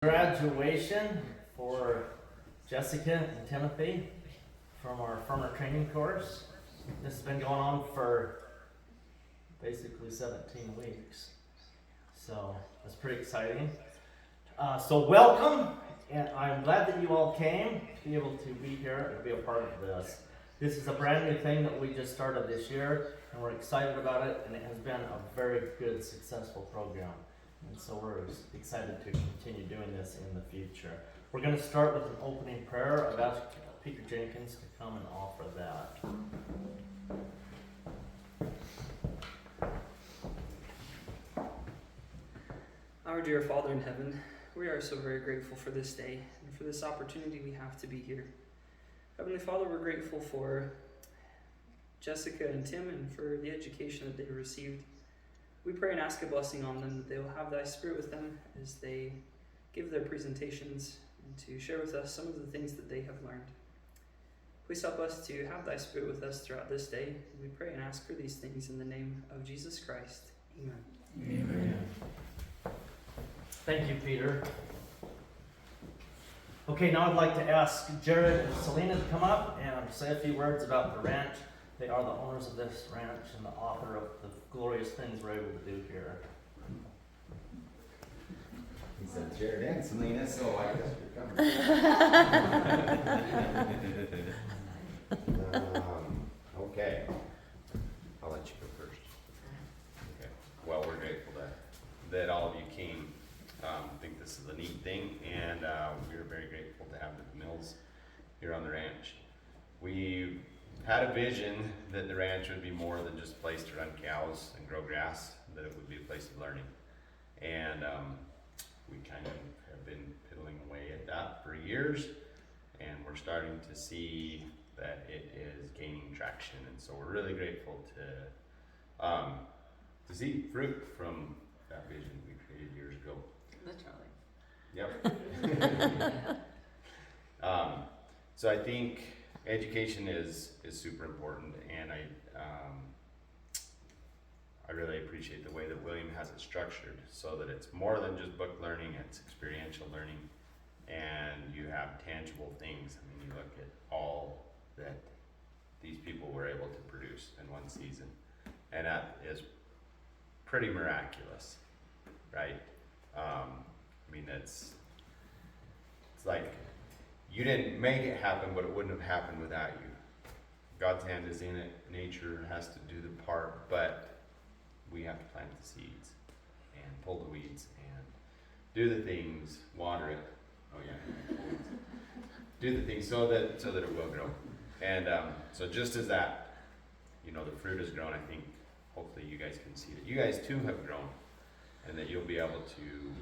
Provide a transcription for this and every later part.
Graduation for Jessica and Timothy from our farmer training course. This has been going on for basically 17 weeks. So that's pretty exciting. So welcome, and I'm glad that you all came to be able to be here and be a part of this. This is a brand new thing that we just started this year, and we're excited about it, and it has been a very good, successful program. And so we're excited to continue doing this in the future. We're going to start with an opening prayer. I've asked Peter Jenkins to come and offer that. Our dear Father in heaven, we are so very grateful for this day and for this opportunity we have to be here. Heavenly Father, we're grateful for Jessica and Tim and for the education that they received. We pray and ask a blessing on them, that they will have thy Spirit with them as they give their presentations and to share with us some of the things that they have learned. Please help us to have thy Spirit with us throughout this day. We pray and ask for these things in the name of Jesus Christ. Amen. Amen. Thank you, Peter. Okay, now I'd like to ask Jared and Selena to come up and say a few words about the ranch. They are the owners of this ranch and the author of the glorious things we're able to do here. He said Jared and Selena, so I guess you're coming. Okay. I'll let you go first. Okay. Well, we're grateful that all of you came. I think this is a neat thing, and we are very grateful to have the Mills here on the ranch. We had a vision that the ranch would be more than just a place to run cows and grow grass, that it would be a place of learning. And we kind of have been piddling away at that for years, and we're starting to see that it is gaining traction. And so we're really grateful to see fruit from that vision we created years ago. Literally. Yep. So I think education is super important, and I really appreciate the way that William has it structured so that it's more than just book learning, it's experiential learning, and you have tangible things. I mean, you look at all that these people were able to produce in one season, and that is pretty miraculous, right? I mean, it's like you didn't make it happen, but it wouldn't have happened without you. God's hand is in it. Nature has to do the part, but we have to plant the seeds and pull the weeds and do the things, water it. Oh yeah, do the things so that it will grow. And so just as that, the fruit has grown, I think hopefully you guys can see that you guys too have grown, and that you'll be able to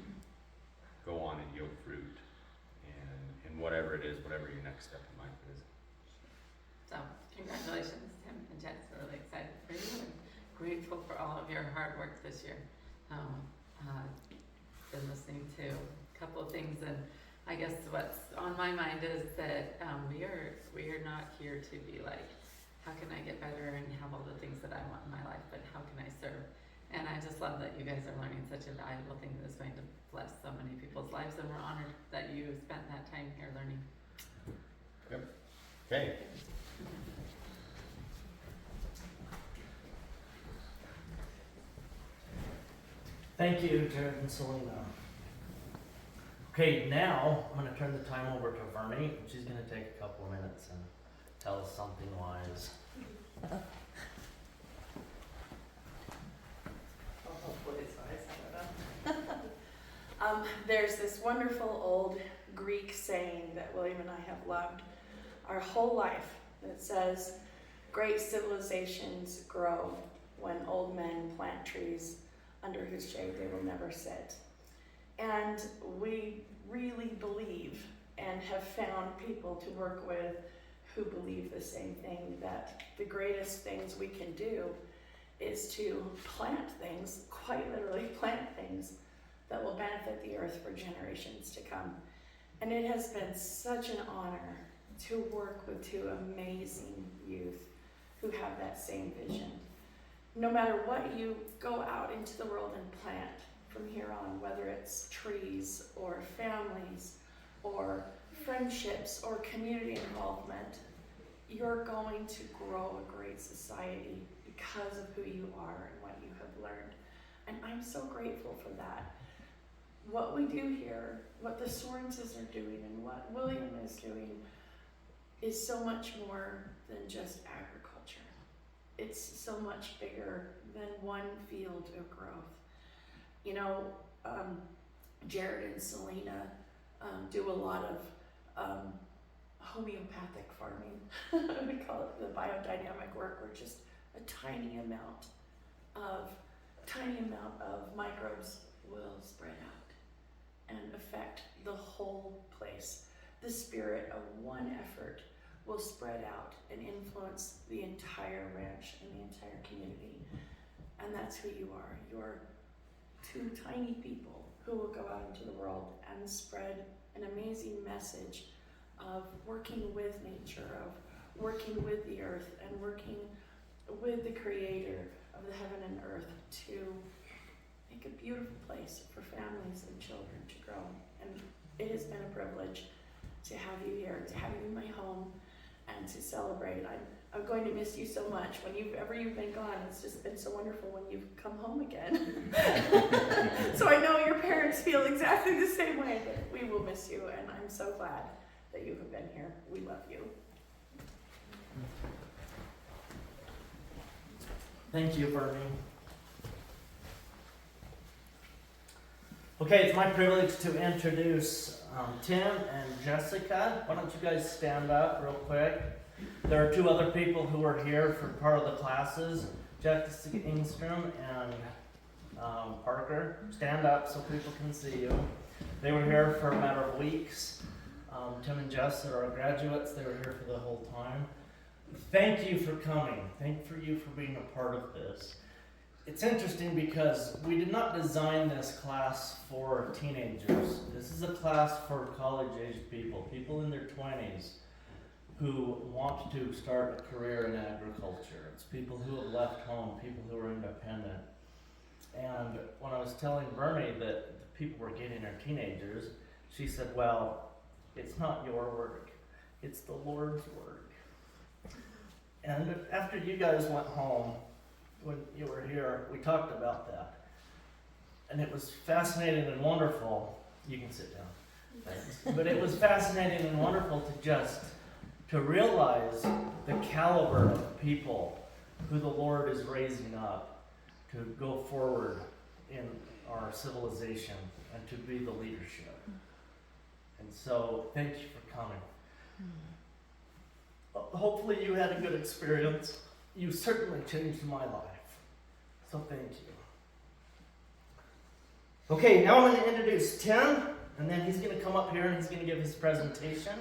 go on and yield fruit. And whatever it is, whatever your next step in life is. So, congratulations, Tim and Jess. We're really excited for you and grateful for all of your hard work this year. Been listening to a couple of things, and I guess what's on my mind is that we are not here to be like, how can I get better and have all the things that I want in my life, but how can I serve? And I just love that you guys are learning such a valuable thing that's going to bless so many people's lives, and we're honored that you spent that time here learning. Yep. Okay. Thank you, Jared and Selena. Okay, now I'm going to turn the time over to Vernie. She's going to take a couple of minutes and tell us something wise. There's this wonderful old Greek saying that William and I have loved our whole life that says, great civilizations grow when old men plant trees under whose shade they will never sit. And we really believe and have found people to work with who believe the same thing, that the greatest things we can do is to plant things, quite literally plant things, that will benefit the earth for generations to come. And it has been such an honor to work with two amazing youth who have that same vision. No matter what you go out into the world and plant, from here on, whether it's trees or families or friendships or community involvement, you're going to grow a great society because of who you are and what you have learned. And I'm so grateful for that. What we do here, what the Sorenses are doing and what William is doing is so much more than just agriculture. It's so much bigger than one field of growth. You know, Jared and Selena do a lot of homeopathic farming. We call it the biodynamic work, where just a tiny amount of microbes will spread out and affect the whole place. The spirit of one effort will spread out and influence the entire ranch and the entire community. And that's who you are. You're two tiny people who will go out into the world and spread an amazing message of working with nature, of working with the earth, and working with the creator of the heaven and earth to make a beautiful place for families and children to grow. And it has been a privilege to have you here, to have you in my home, and to celebrate. I'm going to miss you so much. Whenever you've been gone, it's just been so wonderful when you've come home again. So I know your parents feel exactly the same way, but we will miss you, and I'm so glad that you have been here. We love you. Thank you, Bernie. Okay, it's my privilege to introduce Tim and Jessica. Why don't you guys stand up real quick? There are two other people who are here for part of the classes, Jessica Ingstrom and Parker. Stand up so people can see you. They were here for a matter of weeks. Tim and Jess are our graduates. They were here for the whole time. Thank you for coming. Thank you for being a part of this. It's interesting because we did not design this class for teenagers. This is a class for college-aged people, people in their 20s who want to start a career in agriculture. It's people who have left home, people who are independent. And when I was telling Bernie that the people we're getting are teenagers, she said, well, it's not your work, it's the Lord's work. And after you guys went home, when you were here, we talked about that. And it was fascinating and wonderful. You can sit down. Thanks. But it was fascinating and wonderful to realize the caliber of people who the Lord is raising up to go forward in our civilization and to be the leadership. And so, thank you for coming. Hopefully you had a good experience. You certainly changed my life. So thank you. Okay, now I'm going to introduce Tim, and then he's going to come up here and he's going to give his presentation.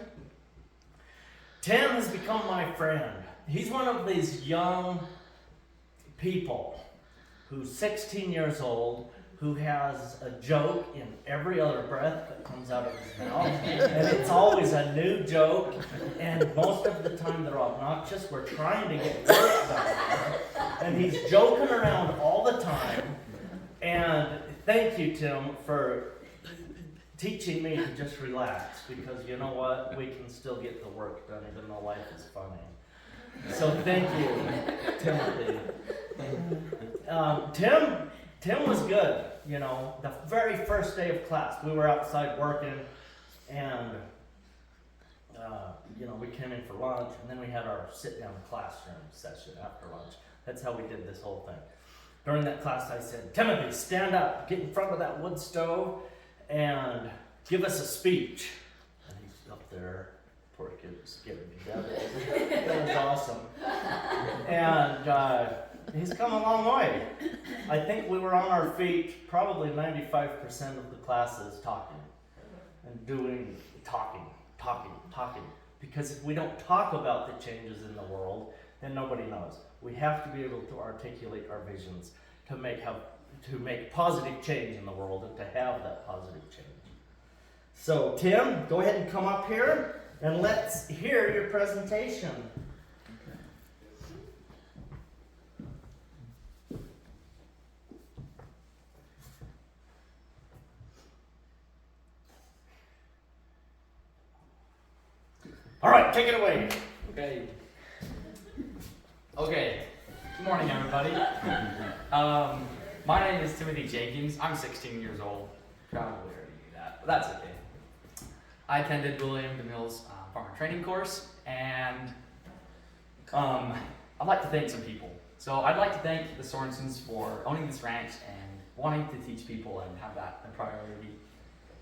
Tim has become my friend. He's one of these young people who's 16 years old, who has a joke in every other breath that comes out of his mouth. And it's always a new joke, and most of the time they're obnoxious. We're trying to get work done. And he's joking around all the time. And thank you, Tim, for teaching me to just relax, because you know what? We can still get the work done even though life is funny. So thank you, Timothy. Tim was good. You know, the very first day of class, we were outside working, and we came in for lunch, and then we had our sit-down classroom session after lunch. That's how we did this whole thing. During that class, I said, Timothy, stand up, get in front of that wood stove, and give us a speech. And he's up there, poor kid was scared to death. That was awesome. And he's come a long way. I think we were on our feet probably 95% of the classes talking and talking. Because if we don't talk about the changes in the world, then nobody knows. We have to be able to articulate our visions to make positive change in the world and to have that positive change. So Tim, go ahead and come up here and let's hear your presentation. All right, take it away. Okay. Okay, good morning everybody. My name is Timothy Jenkins. I'm 16 years old. Probably already knew that, but that's okay. I attended William DeMille's farmer training course, and I'd like to thank some people. So I'd like to thank the Sorensens for owning this ranch and wanting to teach people and have that a priority.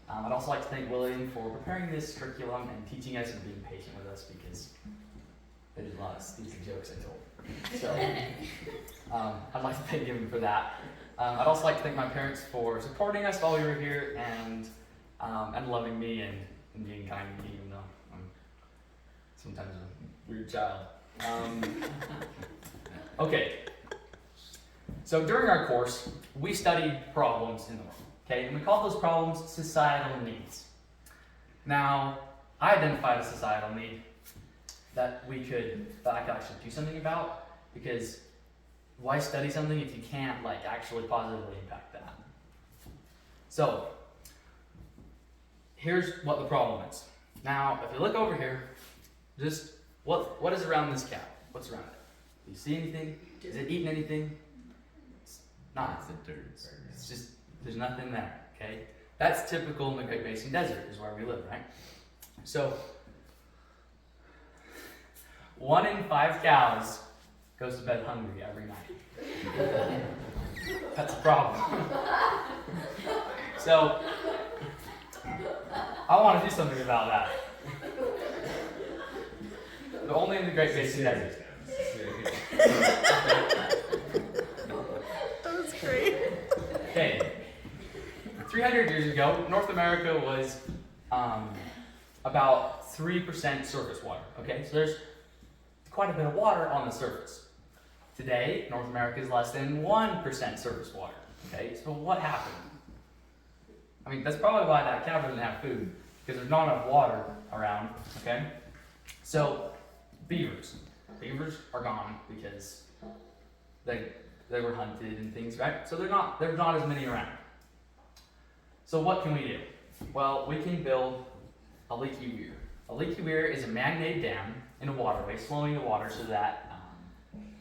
I'd also like to thank William for preparing this curriculum and teaching us and being patient with us because there's a lot of stupid jokes I told. So I'd like to thank him for that. I'd also like to thank my parents for supporting us while we were here and loving me and being kind to me, even though I'm sometimes a weird child. Okay, so during our course, we studied problems in the world, okay? And we call those problems societal needs. Now, I identified a societal need that I could actually do something about, because why study something if you can't actually positively impact that? So, here's what the problem is. Now, if you look over here, just what is around this cow? What's around it? Do you see anything? Is it eating anything? It's not. It's the dirt. It's just, there's nothing there, okay? That's typical in the Great Basin Desert, is where we live, right? So, 1 in 5 cows goes to bed hungry every night. That's a problem. So, I want to do something about that. But only in the Great Basin Desert. That was great. Okay. 300 years ago, North America was about 3% surface water. Okay, so there's quite a bit of water on the surface. Today, North America is less than 1% surface water. Okay, so what happened? I mean, that's probably why that cow doesn't have food, because there's not enough water around. Okay, so beavers are gone because they were hunted and things, right? So there's not as many around. So what can we do? Well, we can build a leaky weir. A leaky weir is a man-made dam in a waterway, slowing the water so that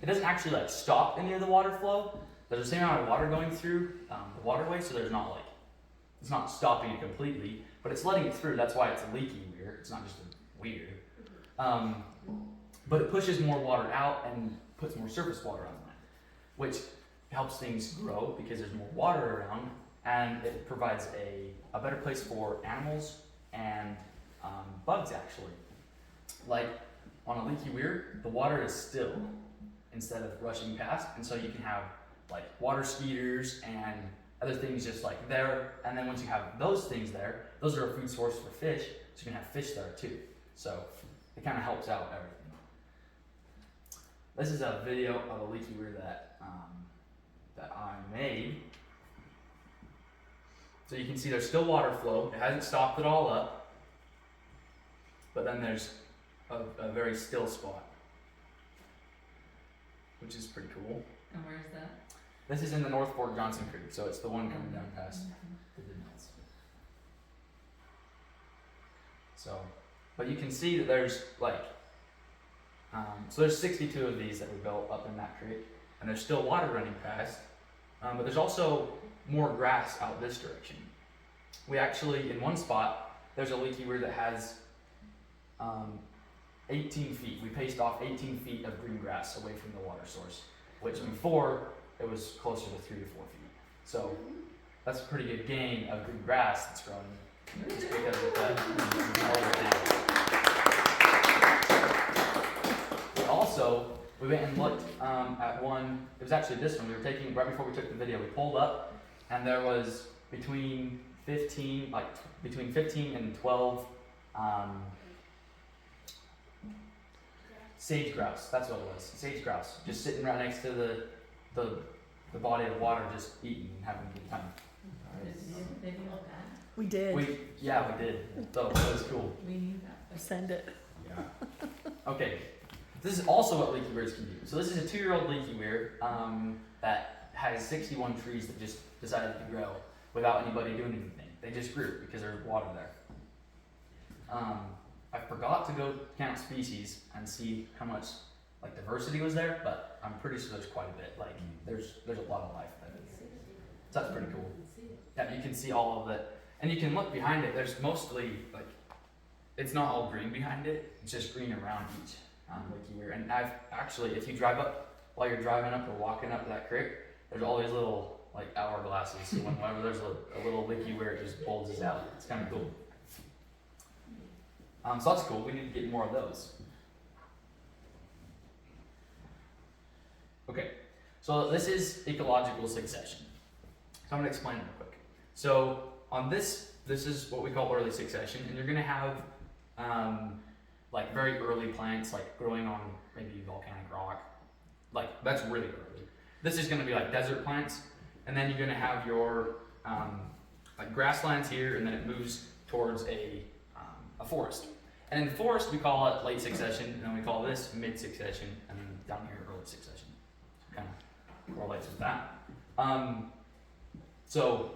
it doesn't actually stop any of the water flow. There's the same amount of water going through the waterway, so there's not it's not stopping it completely, but it's letting it through. That's why it's a leaky weir. It's not just a weir. But it pushes more water out and puts more surface water on land, which helps things grow because there's more water around, and it provides a better place for animals and bugs, actually. Like on a leaky weir, the water is still instead of rushing past, and so you can have water skeeters and other things just there, and then once you have those things there, those are a food source for fish, so you can have fish there too. So it kind of helps out everything. This is a video of a leaky weir that I made. So you can see there's still water flow. It hasn't stopped it all up. But then there's a very still spot, which is pretty cool. And where is that? This is in the North Fork Johnson Creek, so it's the one coming down past the mills. So, but you can see that there's so there's 62 of these that were built up in that creek, and there's still water running past, but there's also more grass out this direction. We actually, in one spot, there's a leaky weir that has 18 feet. We paced off 18 feet of green grass away from the water source, which before it was closer to 3 to 4 feet. So that's a pretty good gain of green grass that's growing just because of that. Also, we went and looked at one. It was actually this one. We were taking right before we took the video. We pulled up, and there was between 15 and 12 sage grouse. That's what it was. Sage grouse, just sitting right next to the body of water, just eating and having a good time. We did. We did. So that was cool. We need that. Send it. Yeah. Okay. This is also what leaky weirs can do. So this is a 2-year-old leaky weir that has 61 trees that just decided to grow without anybody doing anything. They just grew because there's water there. I forgot to go count species and see how much like diversity was there, but I'm pretty sure there's quite a bit. Like there's a lot of life there. So that's pretty cool. Yeah, you can see all of it, and you can look behind it. There's mostly like, it's not all green behind it. It's just green around each leaky weir. And I've actually, if you drive up while you're driving up or walking up that creek, there's all these little like hourglasses. So whenever there's a little leaky weir, it just bulges out. It's kind of cool. So that's cool. We need to get more of those. Okay, so this is ecological succession. So I'm going to explain it real quick. So on this is what we call early succession, and you're going to have like very early plants like growing on maybe volcanic rock. Like that's really early. This is going to be like desert plants, and then you're going to have your like grasslands here, and then it moves towards a forest. And in the forest we call it late succession, and then we call this mid succession, and then down here early succession. So kind of correlates with that. So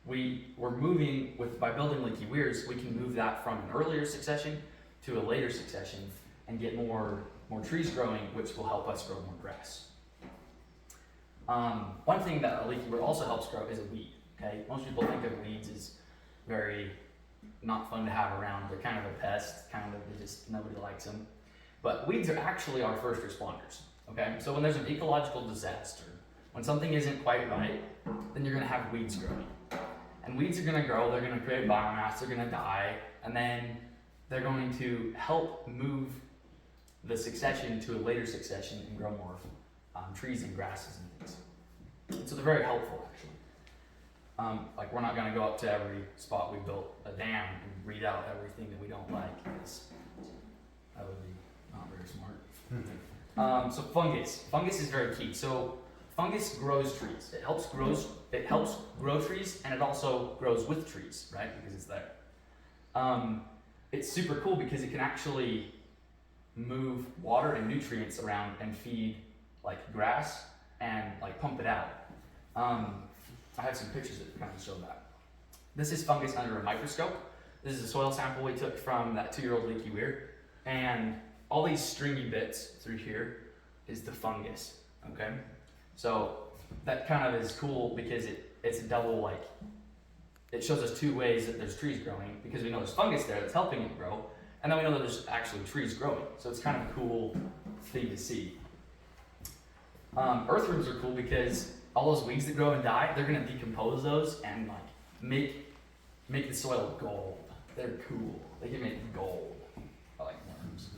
we're moving by building leaky weirs, we can move that from an earlier succession to a later succession and get more trees growing, which will help us grow more grass. One thing that a leaky weir also helps grow is a weed. Okay, most people think of weeds as very not fun to have around. They're kind of a pest, nobody likes them. But weeds are actually our first responders. Okay, so when there's an ecological disaster, when something isn't quite right, then you're going to have weeds growing. And weeds are going to grow, they're going to create biomass, they're going to die, and then they're going to help move the succession to a later succession and grow more trees and grasses and things. So they're very helpful, actually. Like we're not going to go up to every spot we built a dam and read out everything that we don't like, because that would be not very smart. So fungus. Fungus is very key. So fungus grows trees. It helps grow trees, and it also grows with trees, right? Because it's there. It's super cool because it can actually move water and nutrients around and feed like grass and like pump it out. I have some pictures that kind of show that. This is fungus under a microscope. This is a soil sample we took from that 2-year-old leaky weir, and all these stringy bits through here is the fungus. Okay. So that kind of is cool because it's a double, like, it shows us two ways that there's trees growing, because we know there's fungus there that's helping it grow, and then we know that there's actually trees growing. So it's kind of a cool thing to see. Earthworms are cool because all those weeds that grow and die, they're going to decompose those and like make the soil gold. They're cool. They can make gold. I like worms.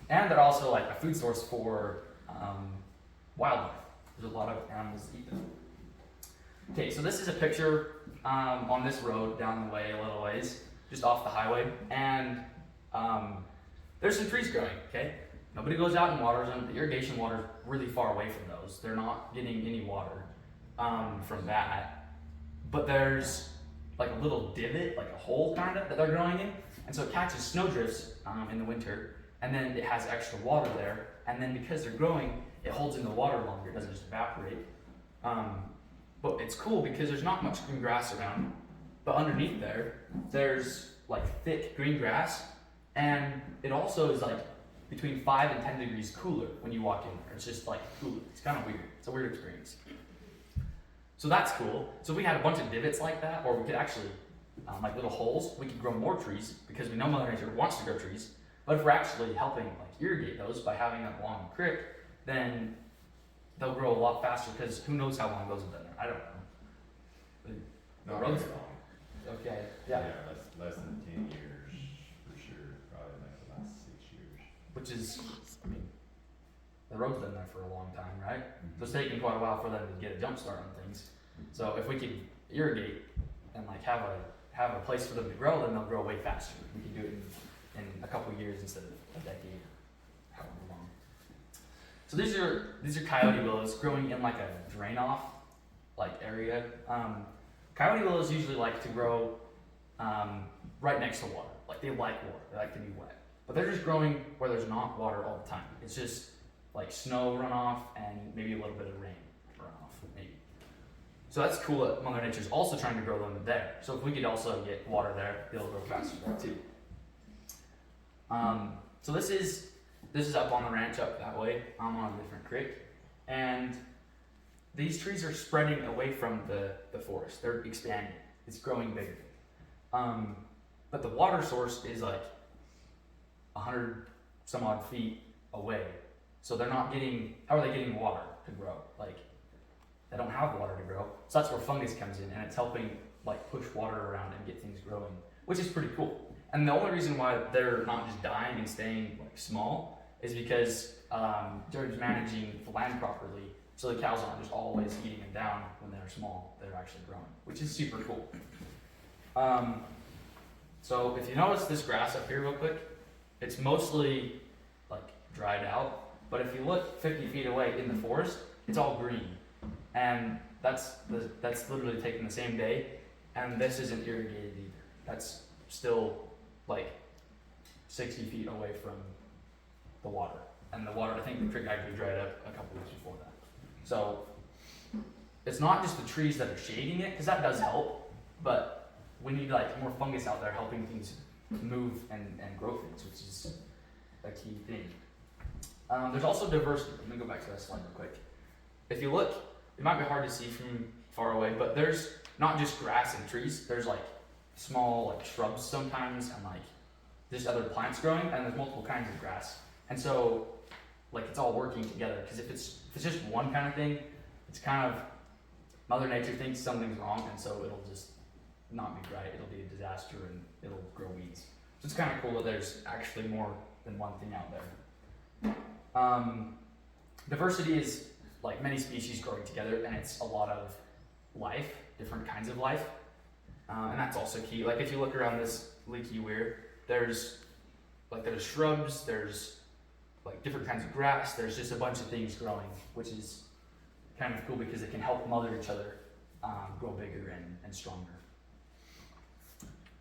And they're also like a food source for wildlife. There's a lot of animals that eat them. Okay, so this is a picture on this road down the way a little ways, just off the highway, and there's some trees growing. Okay, nobody goes out and waters them. The irrigation water is really far away from those. They're not getting any water from that, but there's like a little divot, like a hole kind of that they're growing in, and so it catches snowdrifts in the winter, and then it has extra water there, and then because they're growing, it holds in the water longer. It doesn't just evaporate. But it's cool because there's not much green grass around, but underneath there's like thick green grass, and it also is like between 5 and 10 degrees cooler when you walk in there. It's just like cooler. It's kind of weird. It's a weird experience. So that's cool. So if we had a bunch of divots like that, or we could actually, like little holes, we could grow more trees, because we know Mother Nature wants to grow trees. But if we're actually helping like irrigate those by having a long creek, then they'll grow a lot faster, because who knows how long those have been there. I don't know. The Not roads very are long. okay. Yeah. less than 10 years for sure. Probably like the last 6 years. Which is, I mean, the road's been there for a long time, right? So it's taken quite a while for them to get a jump start on things. So if we could irrigate and like have a place for them to grow, then they'll grow way faster. We can do it in a couple of years instead of a decade, however long. So these are coyote willows growing in like a drain off like area. Coyote willows usually like to grow right next to water. Like they like water. They like to be wet. But they're just growing where there's not water all the time. It's just like snow runoff and maybe a little bit of rain runoff, maybe. So that's cool that Mother Nature's also trying to grow them there. So if we could also get water there, they'll grow faster there too. So this is up on the ranch up that way. I'm on a different creek, and these trees are spreading away from the forest. They're expanding. It's growing bigger. But the water source is like 100 some odd feet away. So they're not getting, how are they getting water to grow? Like, they don't have water to grow. So that's where fungus comes in, and it's helping like push water around and get things growing, which is pretty cool. And the only reason why they're not just dying and staying like small is because they're managing the land properly, so the cows aren't just always eating them down when they're small. They're actually growing, which is super cool. So if you notice this grass up here real quick, it's mostly like dried out. But if you look 50 feet away in the forest, it's all green, and that's literally taken the same day. And this isn't irrigated either. That's still like 60 feet away from the water. And the water, I think the creek actually dried up a couple weeks before that. So it's not just the trees that are shading it, because that does help, but we need like more fungus out there helping things move and grow things, which is a key thing. There's also diversity. Let me go back to that slide real quick. If you look, it might be hard to see from far away, but there's not just grass and trees. There's like small like shrubs sometimes, and like there's other plants growing, and there's multiple kinds of grass. And so like it's all working together, because if it's just one kind of thing, it's kind of Mother Nature thinks something's wrong, and so it'll just not be right. It'll be a disaster, and it'll grow weeds. So it's kind of cool that there's actually more than one thing out there. Diversity is like many species growing together, and it's a lot of life, different kinds of life, and that's also key. Like if you look around this leaky weir, there's shrubs, there's like different kinds of grass, there's just a bunch of things growing, which is kind of cool because it can help mother each other grow bigger and stronger.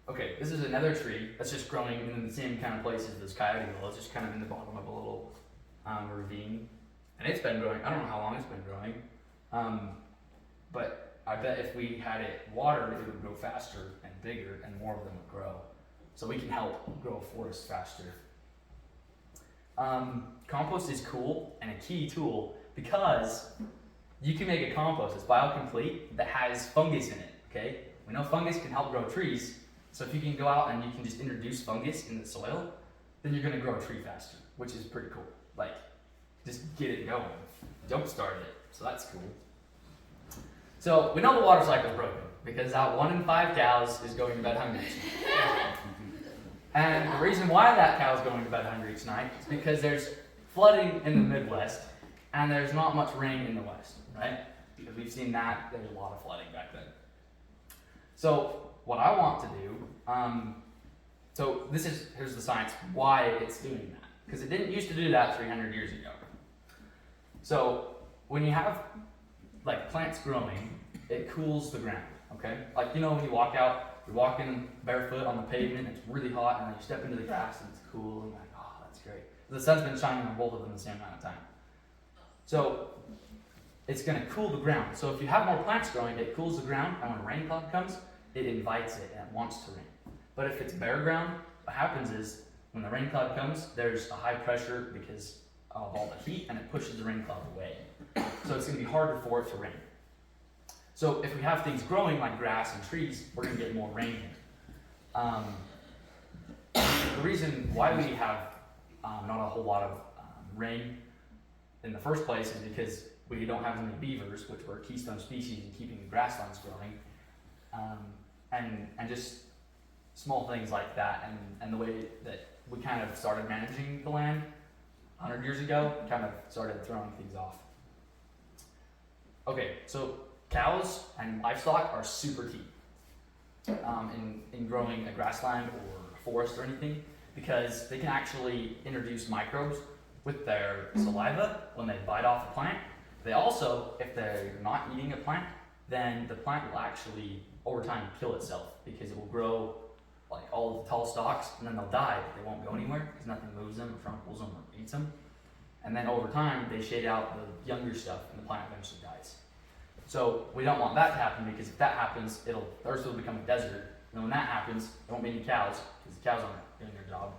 Okay, this is another tree that's just growing in the same kind of place as this Coyote Willows, just kind of in the bottom of a little ravine. And it's been growing, I don't know how long it's been growing, but I bet if we had it watered, it would grow faster and bigger, and more of them would grow. So we can help grow a forest faster. Compost is cool and a key tool because you can make a compost that's biocomplete that has fungus in it, okay? We know fungus can help grow trees, so if you can go out and you can just introduce fungus in the soil, then you're gonna grow a tree faster, which is pretty cool. Like, just get it going, jumpstart it, so that's cool. So we know the water cycle is broken because that 1 in 5 cows is going to bed hungry. And the reason why that cow is going to bed hungry each night is because there's flooding in the Midwest and there's not much rain in the West, right? Because we've seen that, there's a lot of flooding back then. So what I want to do, here's the science why it's doing that. Because it didn't used to do that 300 years ago. So when you have like plants growing, it cools the ground, okay? Like, you know, when you walk out, you're walking barefoot on the pavement, it's really hot, and then you step into the grass and it's cool, and like, oh, that's great. The sun's been shining on both of them the same amount of time. So it's gonna cool the ground. So if you have more plants growing, it cools the ground, and when a rain cloud comes, it invites it and it wants to rain. But if it's bare ground, what happens is when the rain cloud comes, there's a high pressure because of all the heat, and it pushes the rain cloud away. So it's gonna be harder for it to rain. So if we have things growing like grass and trees, we're gonna get more rain here. The reason why we have not a whole lot of rain in the first place is because we don't have any beavers, which were a keystone species in keeping the grasslands growing, and just small things like that, and the way that we kind of started managing the land 100 years ago kind of started throwing things off. Okay, so cows and livestock are super key in growing a grassland or a forest or anything, because they can actually introduce microbes with their saliva when they bite off a plant. They also, if they're not eating a plant, then the plant will actually over time kill itself, because it will grow like all the tall stalks and then they'll die. They won't go anywhere because nothing moves them or trumples them or eats them. And then over time they shade out the younger stuff and the plant eventually dies. So we don't want that to happen, because if that happens, the earth will become a desert. And when that happens, there won't be any cows, because the cows aren't doing their job.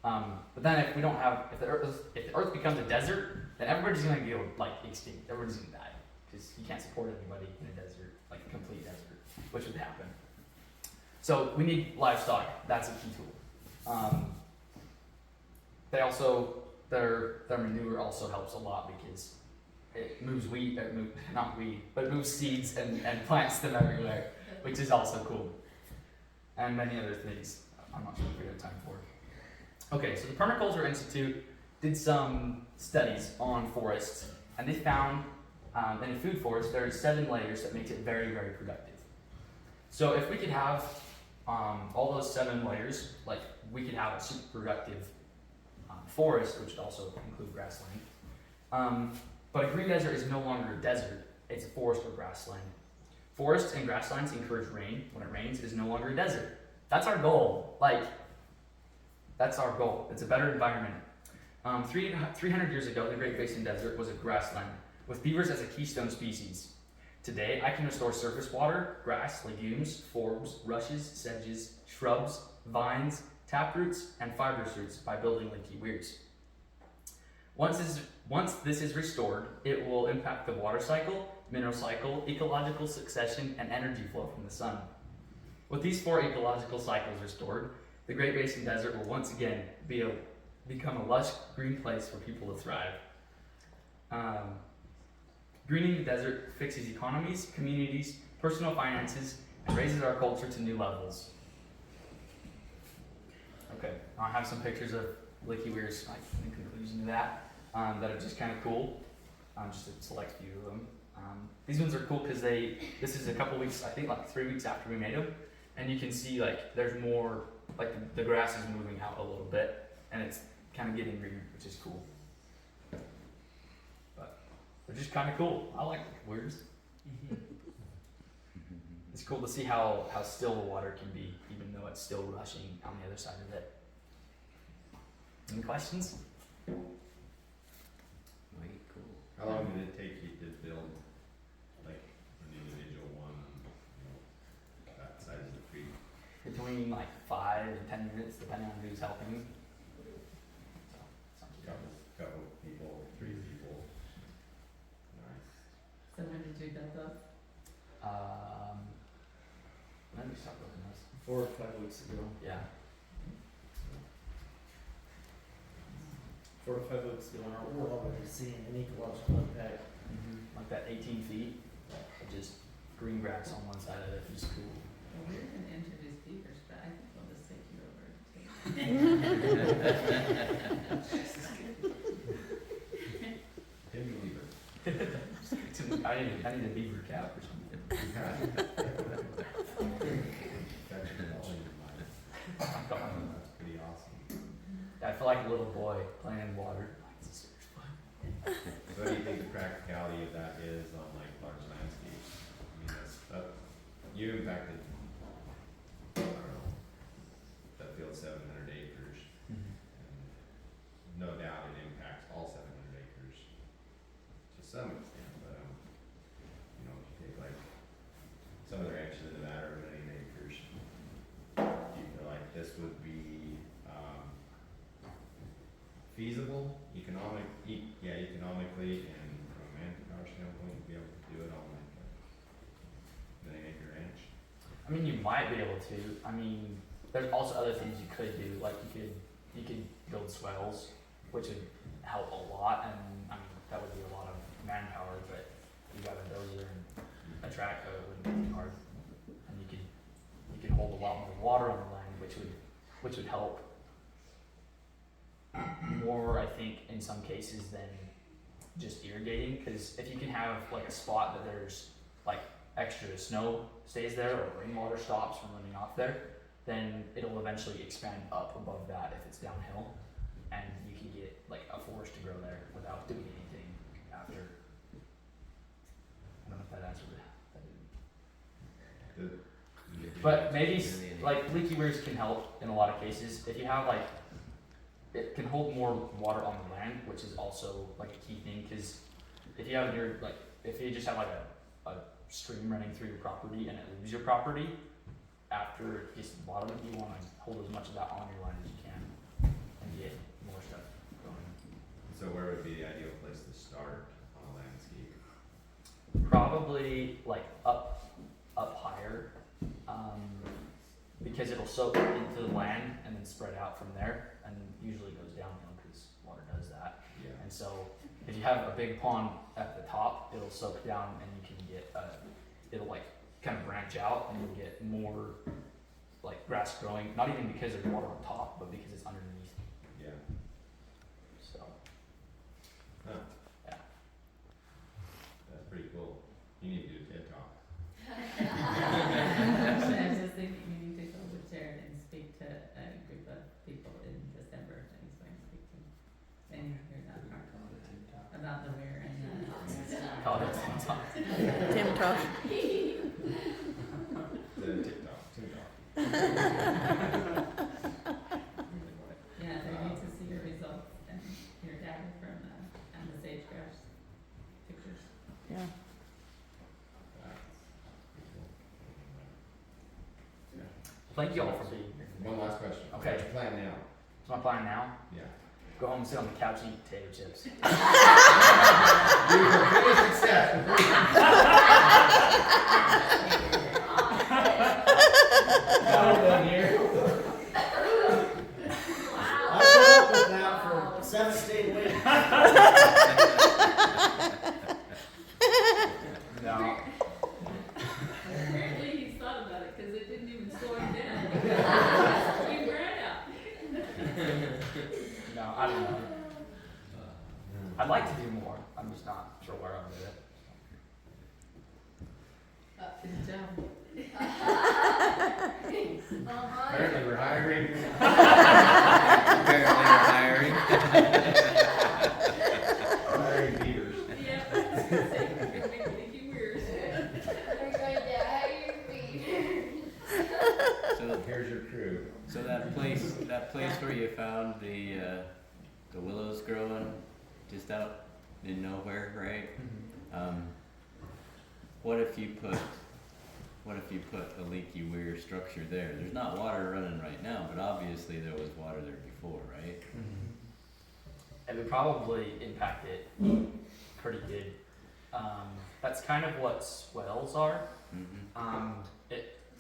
But then if we don't have, if the earth becomes a desert, then everybody's gonna go like extinct. Everybody's gonna die because you can't support anybody in a desert, like a complete desert, which would happen. So we need livestock. That's a key tool. They also their manure also helps a lot because it moves weed, not weed, but it moves seeds and plants them everywhere, which is also cool. And many other things I'm not sure if we have time for. Okay, so the Permaculture Institute did some studies on forests, and they found in a food forest there are 7 layers that makes it very, very productive. So if we could have all those 7 layers, like we could have a super productive forest, which would also include grassland. But a green desert is no longer a desert, it's a forest or grassland. Forests and grasslands encourage rain. When it rains, it is no longer a desert. That's our goal. That's our goal. It's a better environment. 300 years ago, the Great Basin Desert was a grassland, with beavers as a keystone species. Today, I can restore surface water, grass, legumes, forbs, rushes, sedges, shrubs, vines, taproots, and fibrous roots by building leaky weirs. Once this is restored, it will impact the water cycle, mineral cycle, ecological succession, and energy flow from the sun. With these 4 ecological cycles restored, the Great Basin Desert will once again become a lush green place for people to thrive. Greening the desert fixes economies, communities, personal finances, and raises our culture to new levels. Okay, I have some pictures of leaky weirs, in conclusion to that, that are just kind of cool. Just a select few of them. These ones are cool because this is a couple weeks, I think like 3 weeks after we made them, and you can see there's more, the grass is moving out a little bit, and it's kind of getting greener, which is cool. But they're just kind of cool. I like weirs. It's cool to see how still the water can be, even though it's still rushing on the other side of it. Any questions? Way cool. How long did it take you to build, like, an individual one, that size of the tree? Between 5 and 10 minutes, depending on who's helping. So, Couple people, 3 people. Nice. So when did you build those? Let me start looking at this. 4 or 5 weeks ago. Yeah. 4 to 5 weeks ago, and we're already seeing an ecological impact. Like that 18 feet, just green grass on one side of it, which is cool. Well, we were gonna introduce beavers, but I think we'll just take you over. Can you believe it? I need a beaver cap or something. That's pretty awesome. Yeah, I feel like a little boy playing in water. This is so much fun. So what do you think the practicality of that is on large landscapes? I mean, you impacted, I don't know, that field's 700 acres, and no doubt it impacts all 700 acres to some extent, but if you take some of the ranches in Nevada are 1 million acres, do you feel like this would be feasible, economically, and from a manpower standpoint, to be able to do it on a 1 million acre ranch? I mean, you might be able to. I mean, there's also other things you could do. Like you could build swales, which would help a lot, and I mean that would be a lot of manpower, but you got a dozer and a track hoe, it wouldn't be too hard, and you could hold a lot more water on the land, which would help more, I think, in some cases than just irrigating. Because if you can have a spot that there's extra snow stays there or rainwater stops from running off there, then it'll eventually expand up above that if it's downhill, and you can get a forest to grow there without doing anything after. I don't know if that answered that. But maybe leaky weirs can help in a lot of cases. If you have it can hold more water on the land, which is also a key thing. Because if you have if you just have a stream running through your property and it leaves your property after it gets to the bottom, you want to hold as much of that on your land as you can and be would be the ideal place to start on a landscape? Probably like up higher, because it'll soak into the land and then spread out from there, and usually goes downhill because water does that. Yeah. And so if you have a big pond at the top, it'll soak down and you can get it'll like kind of branch out and you'll get more like grass growing, not even because there's water on top, but because it's underneath. Yeah. So Huh. yeah. That's pretty cool. You need to do a TED Talk. I was just thinking you need to go with Jared and speak to a group of people in December that he's going to speak to. And you hear that part about the weir and Call it TikTok. Tim Talk. The TikTok, TikTok. yeah, they need to see your results and your data from and the sagebrush pictures. Yeah. Thank you all for being here. One last question. Okay. What's your plan now? What's my plan now? Yeah. Go home and sit on the couch and eat potato chips. Beautiful. Finish success. Down here. I put up with that for 17 weeks. No. Apparently he's thought about it because it didn't even slow him down. He ran out. No, I don't know. I'd like to do more. I'm just not sure where I'll do it. Good job. Apparently we're hiring. Apparently we're hiring. Hiring beavers. Yeah. Making weird. So Here's your crew. So that place where you found the willows growing just out in nowhere, right? What if you put a leaky weir structure there? There's not water running right now, but obviously there was water there before, right? It would probably impact it pretty good. That's kind of what swells are. Mm-hmm.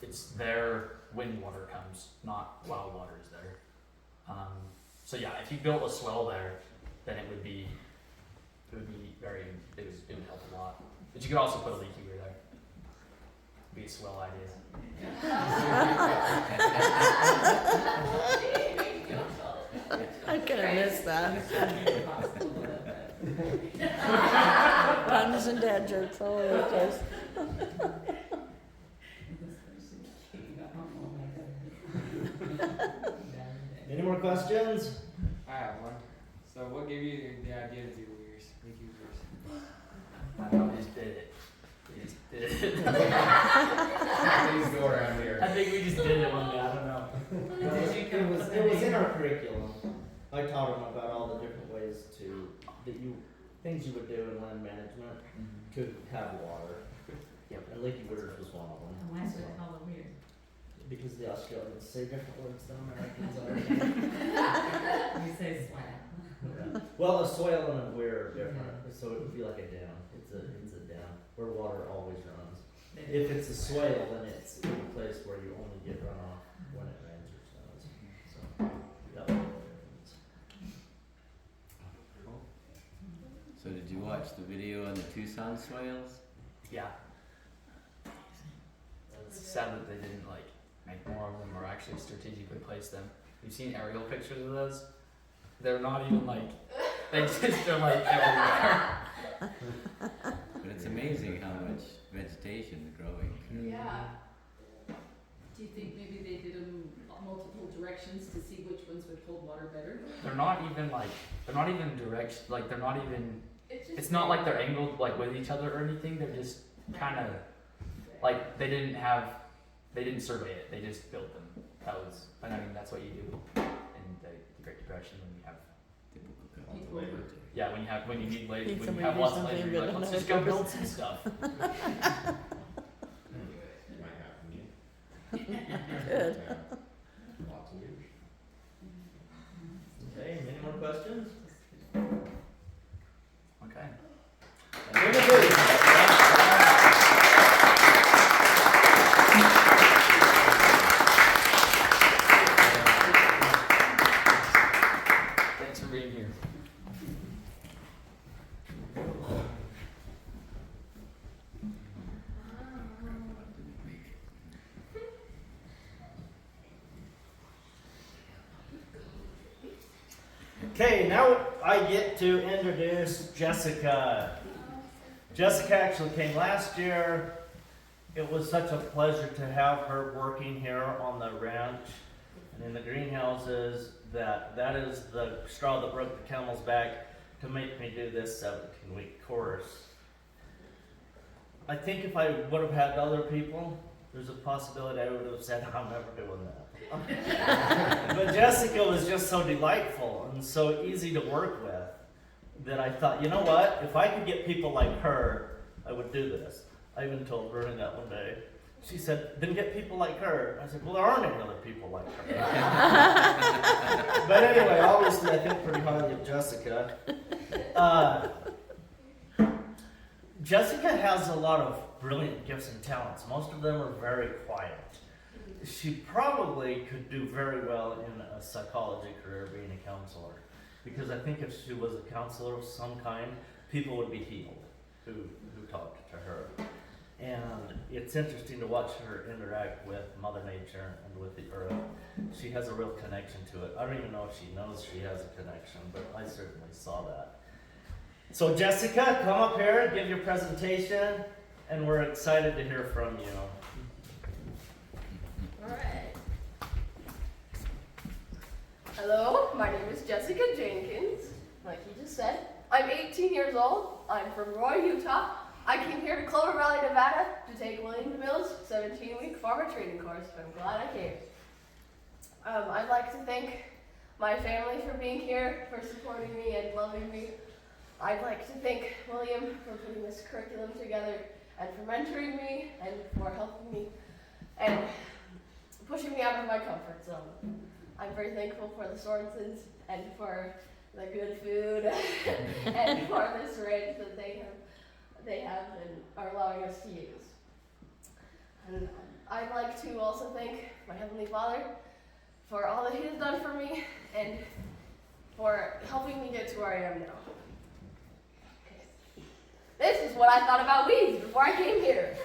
It's there when water comes, not while water is there. So yeah, if you built a swell there, then it would help a lot. But you could also put a leaky weir there. It'd be a swell idea. I could have missed that. Puns and dad jokes all over the place. Any more questions? I have one. So what gave you the idea to do weirs, leaky weirs? I know, we just did it. Things go around here. I think we just did it one day, I don't know. It was in our curriculum. I taught them about all the different ways things you would do in land management to have water. Yep. And leaky weirs was one of them. Why is it called a weird? Because the Australians say different words than Americans are. You say slab. Yeah. Well, a swale and a weir are different, so it would be like a dam. It's a dam where water always runs. If it's a swale, then it's in a place where you only get runoff when it rains or snows. So that would be the difference. So did you watch the video on the Tucson swales? Yeah. It's sad that they didn't make more of them or actually strategically place them. You've seen aerial pictures of those? They're not even they just are everywhere. But it's amazing how much vegetation is growing. Yeah. Do you think maybe they did them multiple directions to see which ones would hold water better? They're not even direct, they're not even, it's not like they're angled with each other or anything, they're just kind of, they didn't survey it, they just built them. That's what you do in the Great Depression when you have, yeah, when you need labor, when you have lots of labor, you're like, let's just go build some stuff. Might happen, yeah. Good. Lots of years. Okay, any more questions? Okay, now I get to introduce Jessica. Jessica actually came last year. It was such a pleasure to have her working here on the ranch and in the greenhouses that is the straw that broke the camel's back to make me do this 17-week course. I think if I would have had other people, there's a possibility I would have said, I'm never doing that. But Jessica was just so delightful and so easy to work with that I thought, you know what? If I could get people like her, I would do this. I even told Vernon that one day. She said, then get people like her. I said, well, there aren't any other people like her. But anyway, obviously I think pretty highly of Jessica. Jessica has a lot of brilliant gifts and talents. Most of them are very quiet. She probably could do very well in a psychology career being a counselor. Because I think if she was a counselor of some kind, people would be healed who talked to her. And it's interesting to watch her interact with Mother Nature and with the earth. She has a real connection to it. I don't even know if she knows she has a connection, but I certainly saw that. So Jessica, come up here and give your presentation, and we're excited to hear from you. Alright. Hello, my name is Jessica Jenkins, like you just said. I'm 18 years old. I'm from Roy, Utah. I came here to Clover Valley, Nevada to take William DeMille's 17-week farmer training course. I'm glad I came. I'd like to thank my family for being here, for supporting me and loving me. I'd like to thank William for putting this curriculum together and for mentoring me and for helping me and pushing me out of my comfort zone. I'm very thankful for the Sorensens and for the good food and for this range that they have and are allowing us to use. And I'd like to also thank my Heavenly Father for all that He has done for me and for helping me get to where I am now. This is what I thought about weeds before I came here.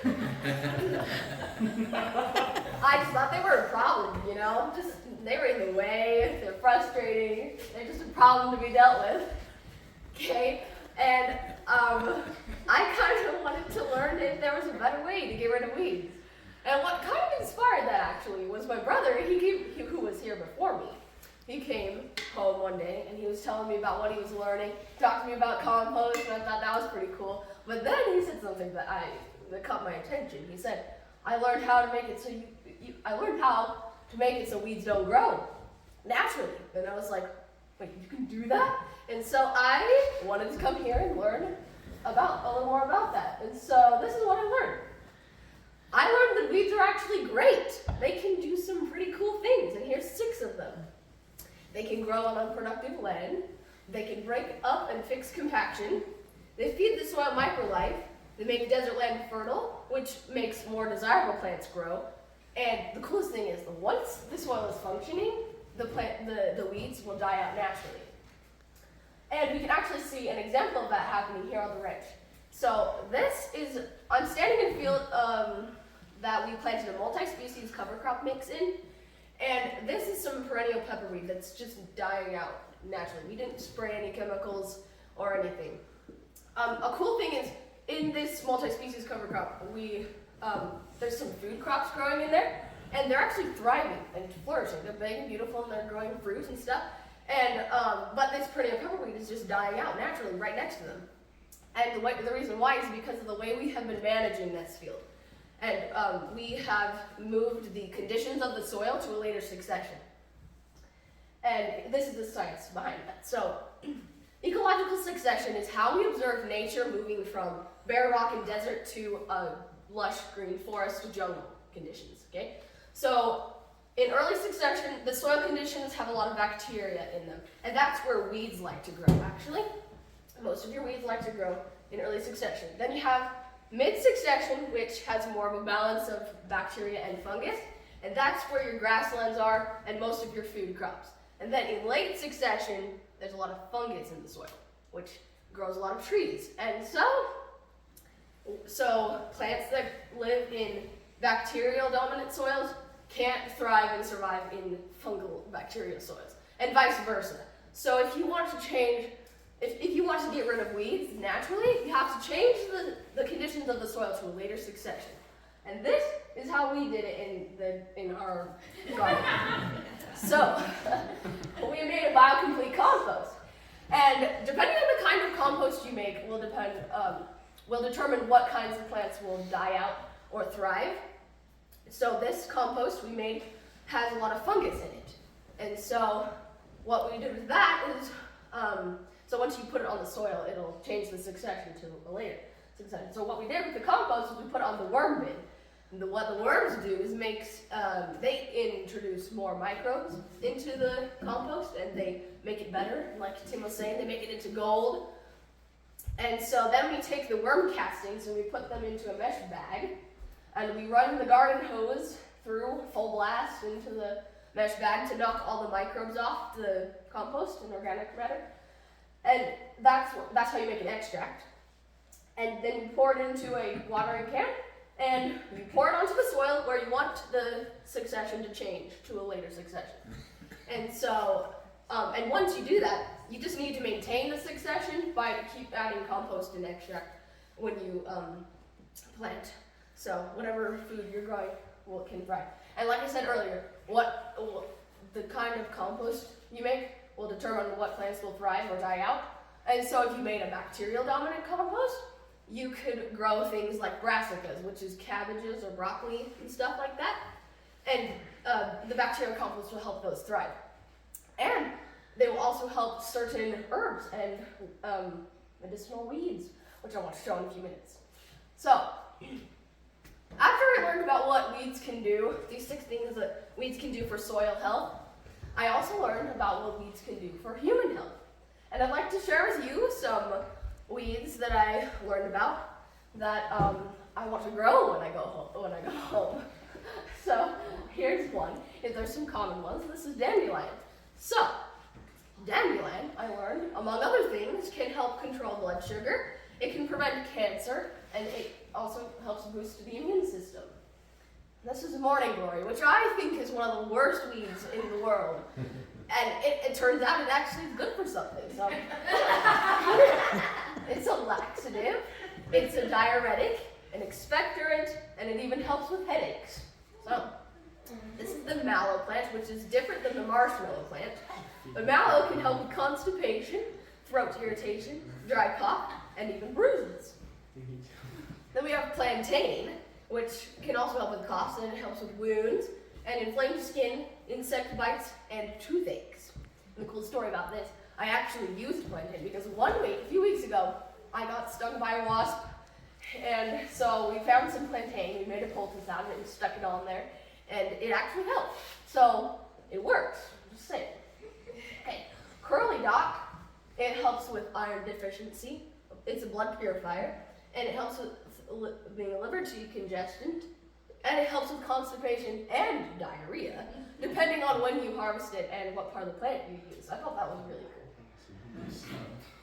I just thought they were a problem, you know? They were in the way, they're frustrating, they're just a problem to be dealt with. Okay? And I kind of wanted to learn if there was a better way to get rid of weeds. And what kind of inspired that actually was my brother, who was here before me. He came home one day and he was telling me about what he was learning, talked to me about compost, and I thought that was pretty cool. But then he said something that caught my attention. He said, I learned how to make it so weeds don't grow naturally. And I was like, wait, you can do that? And so I wanted to come here and learn a little more about that. And so this is what I learned. I learned that weeds are actually great. They can do some pretty cool things, and here's 6 of them. They can grow on unproductive land. They can break up and fix compaction. They feed the soil microlife. They make desert land fertile, which makes more desirable plants grow. And the coolest thing is that once the soil is functioning, the weeds will die out naturally. And we can actually see an example of that happening here on the ranch. So I'm standing in a field that we planted a multi-species cover crop mix in. And this is some perennial pepperweed that's just dying out naturally. We didn't spray any chemicals or anything. A cool thing is, in this multi-species cover crop, there's some food crops growing in there, and they're actually thriving and flourishing. They're big and beautiful, and they're growing fruit and stuff. And but this perennial pepperweed is just dying out naturally right next to them. And the reason why is because of the way we have been managing this field. And we have moved the conditions of the soil to a later succession. And this is the science behind that. So, ecological succession is how we observe nature moving from bare rock and desert to lush green forest jungle conditions, okay? So, in early succession, the soil conditions have a lot of bacteria in them. And that's where weeds like to grow, actually. Most of your weeds like to grow in early succession. Then you have mid-succession, which has more of a balance of bacteria and fungus, and that's where your grasslands are and most of your food crops. And then in late succession, there's a lot of fungus in the soil, which grows a lot of trees. And so plants that live in bacterial dominant soils can't thrive and survive in fungal bacterial soils, and vice versa. So if you want to change, if you want to get rid of weeds naturally, you have to change the conditions of the soil to a later succession. And this is how we did it in our garden. So we made a biocomplete compost. And depending on the kind of compost you make will determine what kinds of plants will die out or thrive. So this compost we made has a lot of fungus in it. And so what we did with that is, so once you put it on the soil, it'll change the succession to a later succession. So what we did with the compost is we put it on the worm bin. And what the worms do is they introduce more microbes into the compost and they make it better. Like Tim was saying, they make it into gold. And so then we take the worm castings and we put them into a mesh bag and we run the garden hose through full blast into the mesh bag to knock all the microbes off the compost and organic matter. And that's how you make an extract. And then you pour it into a watering can and you pour it onto the soil where you want the succession to change to a later succession. And so, and once you do that, you just need to maintain the succession by keep adding compost and extract when you plant. So whatever food you're growing can thrive. And like I said earlier, the kind of compost you make will determine what plants will thrive or die out. And so if you made a bacterial dominant compost, you could grow things like brassicas, which is cabbages or broccoli and stuff like that. And the bacterial compost will help those thrive. And they will also help certain herbs and medicinal weeds, which I want to show in a few minutes. So, after I learned about what weeds can do, these 6 things that weeds can do for soil health, I also learned about what weeds can do for human health. And I'd like to share with you some weeds that I learned about that I want to grow when I go home. So here's one. There's some common ones. This is dandelion. So dandelion, I learned, among other things, can help control blood sugar. It can prevent cancer, and it also helps boost the immune system. This is morning glory, which I think is one of the worst weeds in the world. And it turns out it actually is good for something. So it's a laxative, it's a diuretic, an expectorant, and it even helps with headaches. So this is the mallow plant, which is different than the marshmallow plant. But mallow can help with constipation, throat irritation, dry cough, and even bruises. Then we have plantain, which can also help with coughs, and it helps with wounds, and inflamed skin, insect bites, and toothaches. And the cool story about this, I actually used plantain because a few weeks ago, I got stung by a wasp, and so we found some plantain, we made a poultice out of it and stuck it on there, and it actually helped. So it works, just saying. Okay, curly dock, it helps with iron deficiency. It's a blood purifier, and it helps with being a liver decongestant, and it helps with constipation and diarrhea, depending on when you harvest it and what part of the plant you use. I thought that was really cool.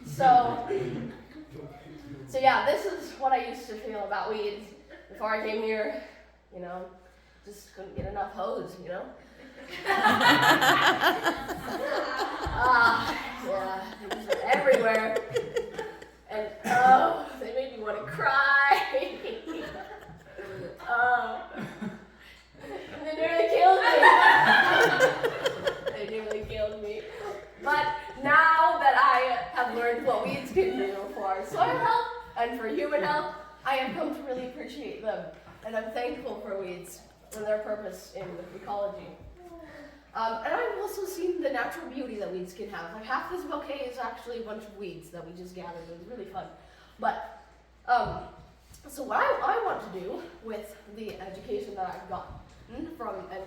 So yeah, this is what I used to feel about weeds before I came here. Just couldn't get enough hose, Yeah, things were everywhere. And they made me want to cry. They nearly killed me. They nearly killed me. But now that I have learned what weeds can do for soil health and for human health, I have come to really appreciate them. And I'm thankful for weeds and their purpose in ecology. And I've also seen the natural beauty that weeds can have. Like half this bouquet is actually a bunch of weeds that we just gathered. It was really fun. But, so what I want to do with the education that I've gotten and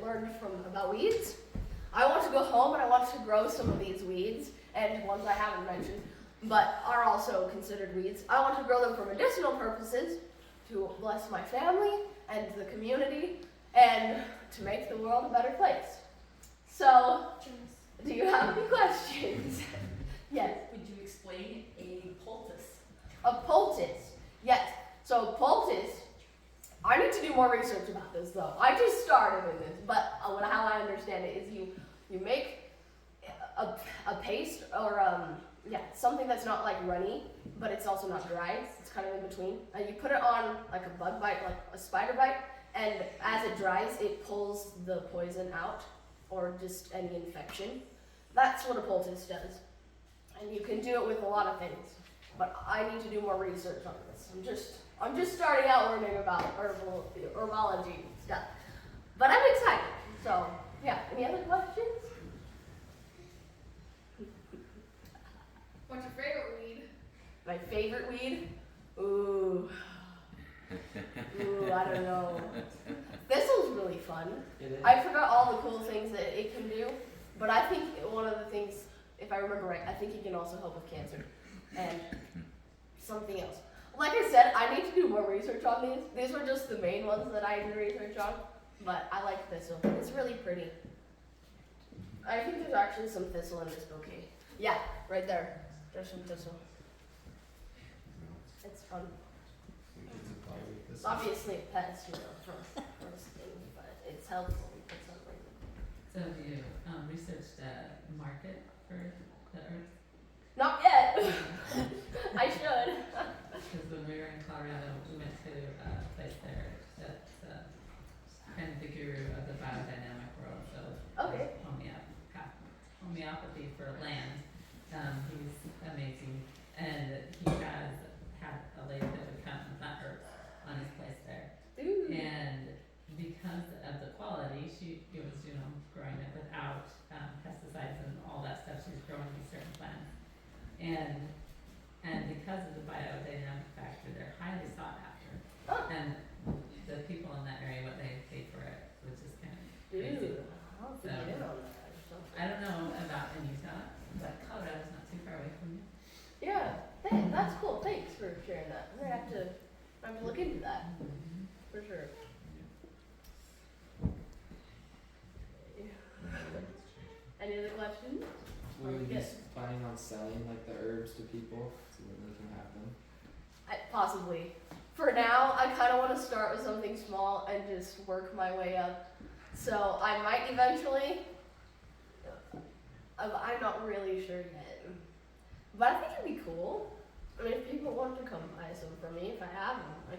learned about weeds, I want to go home and I want to grow some of these weeds, and ones I haven't mentioned, but are also considered weeds. I want to grow them for medicinal purposes, to bless my family and the community, and to make the world a better place. So, do you have any questions? Yes. Would you explain a poultice? A poultice, yes. So poultice, I need to do more research about this though. I just started in this, but how I understand it is you make a paste or something that's not like runny, but it's also not dry. It's kind of in between. And you put it on like a bug bite, like a spider bite, and as it dries, it pulls the poison out or just any infection. That's what a poultice does. And you can do it with a lot of things, but I need to do more research on this. I'm just starting out learning about herbology stuff, but I'm excited. So yeah, any other questions? What's your favorite weed? My favorite weed? Ooh, I don't know. Thistle's really fun. It is. I forgot all the cool things that it can do, but I think one of the things, if I remember right, I think it can also help with cancer and something else. Like I said, I need to do more research on these. These were just the main ones that I did research on, but I like thistle. It's really pretty. I think there's actually some thistle in this bouquet. Yeah, right there. There's some thistle. It's fun. It's obviously a pest, first thing, but it's helpful for some reason. So have you researched a market for the herbs? Not yet. I should. Because when we were in Colorado, we went to a place there that's kind of the guru of the biodynamic world. So Okay. homeopathy for land. He's amazing, and he has had a lady that would come and plant herbs on his place there. Ooh. And because of the quality, it was growing it without pesticides and all that stuff. She was growing these certain plants, and because of the biodynamic factor, they're highly sought after. Oh. And the people in that area, what they paid for it was just kind of crazy. Ooh. I'll have to get in on that or something. I don't know about in Utah, but Colorado's not too far away from you. Yeah, that's cool. Thanks for sharing that. I'm gonna have to look into that for sure. Any other questions? Will you be Yes. planning on selling like the herbs to people so that they can have them? Possibly. For now, I kind of want to start with something small and just work my way up. So I might eventually. I'm not really sure yet. But I think it'd be cool. I mean, if people want to come buy some from me, if I have them, I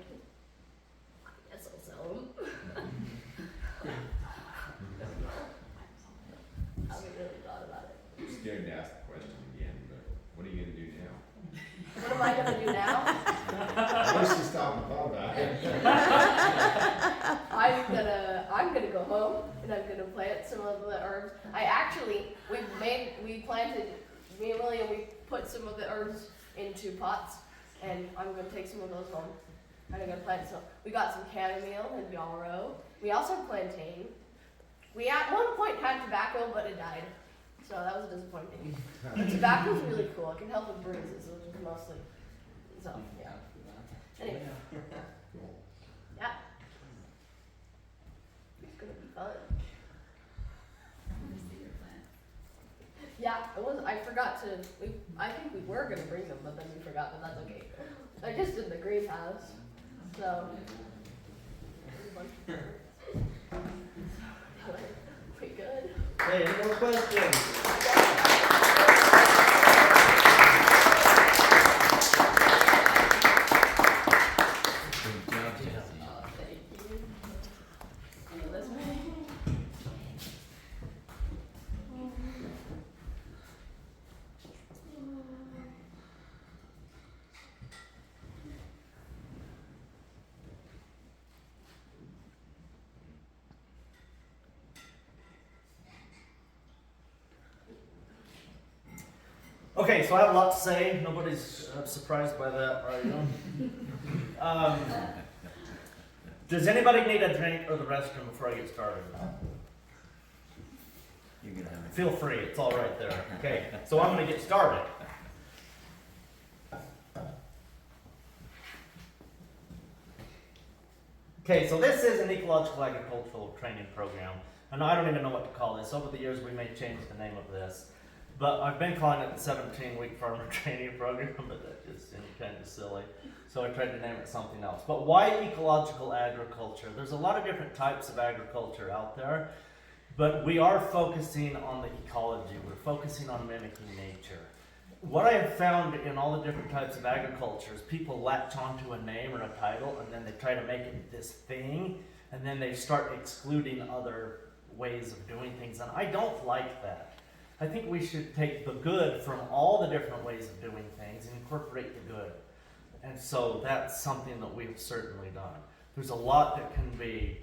guess I'll sell them. I haven't really thought about it. I'm scared to ask the question again, but what are you gonna do now? What am I gonna do now? I wish you stopped and thought about it. I'm gonna go home and I'm gonna plant some of the herbs. We planted, me and William, we put some of the herbs into pots, and I'm gonna take some of those home. And I'm gonna plant some. We got some chamomile and yarrow. We also have plantain. We at one point had tobacco, but it died, so that was disappointing. But tobacco's really cool. It can help with bruises, which is mostly. So yeah. Anyway. Yeah. It's gonna be fun. I want to see your plant. Yeah, I forgot to. I think we were gonna bring them, but then we forgot. But that's okay. I just did the greenhouse, so. Pretty good. Hey, any more questions? Good job, Jesse. Oh, thank you. Any of this one? Okay, so I have a lot to say. Nobody's surprised by that, are you? Does anybody need a drink or the restroom before I get started? You're gonna have Feel free, it's all right there. Okay, so I'm going to get started. Okay, so this is an ecological agricultural training program, and I don't even know what to call this. Over the years, we may change the name of this, but I've been calling it the 17-week farmer training program, but that just seemed kind of silly. So I tried to name it something else. But why ecological agriculture? There's a lot of different types of agriculture out there, But we are focusing on the ecology. We're focusing on mimicking nature. What I have found in all the different types of agriculture is people latch onto a name or a title, and then they try to make it this thing, and then they start excluding other ways of doing things, and I don't like that. I think we should take the good from all the different ways of doing things and incorporate the good. And so that's something that we've certainly done. There's a lot that can be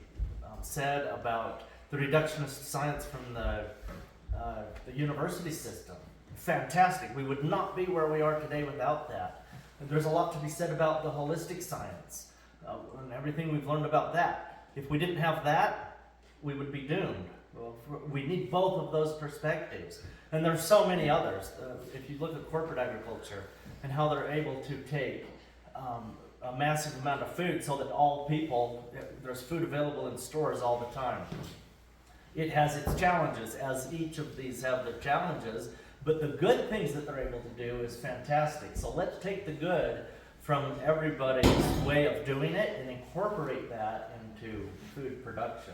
said about the reductionist science from the university system. Fantastic. We would not be where we are today without that. And there's a lot to be said about the holistic science and everything we've learned about that. If we didn't have that, we would be doomed. Well, we need both of those perspectives. And there's so many others. If you look at corporate agriculture and how they're able to take a massive amount of food so that all people, there's food available in stores all the time. It has its challenges, as each of these have their challenges, but the good things that they're able to do is fantastic. So let's take the good from everybody's way of doing it and incorporate that into food production.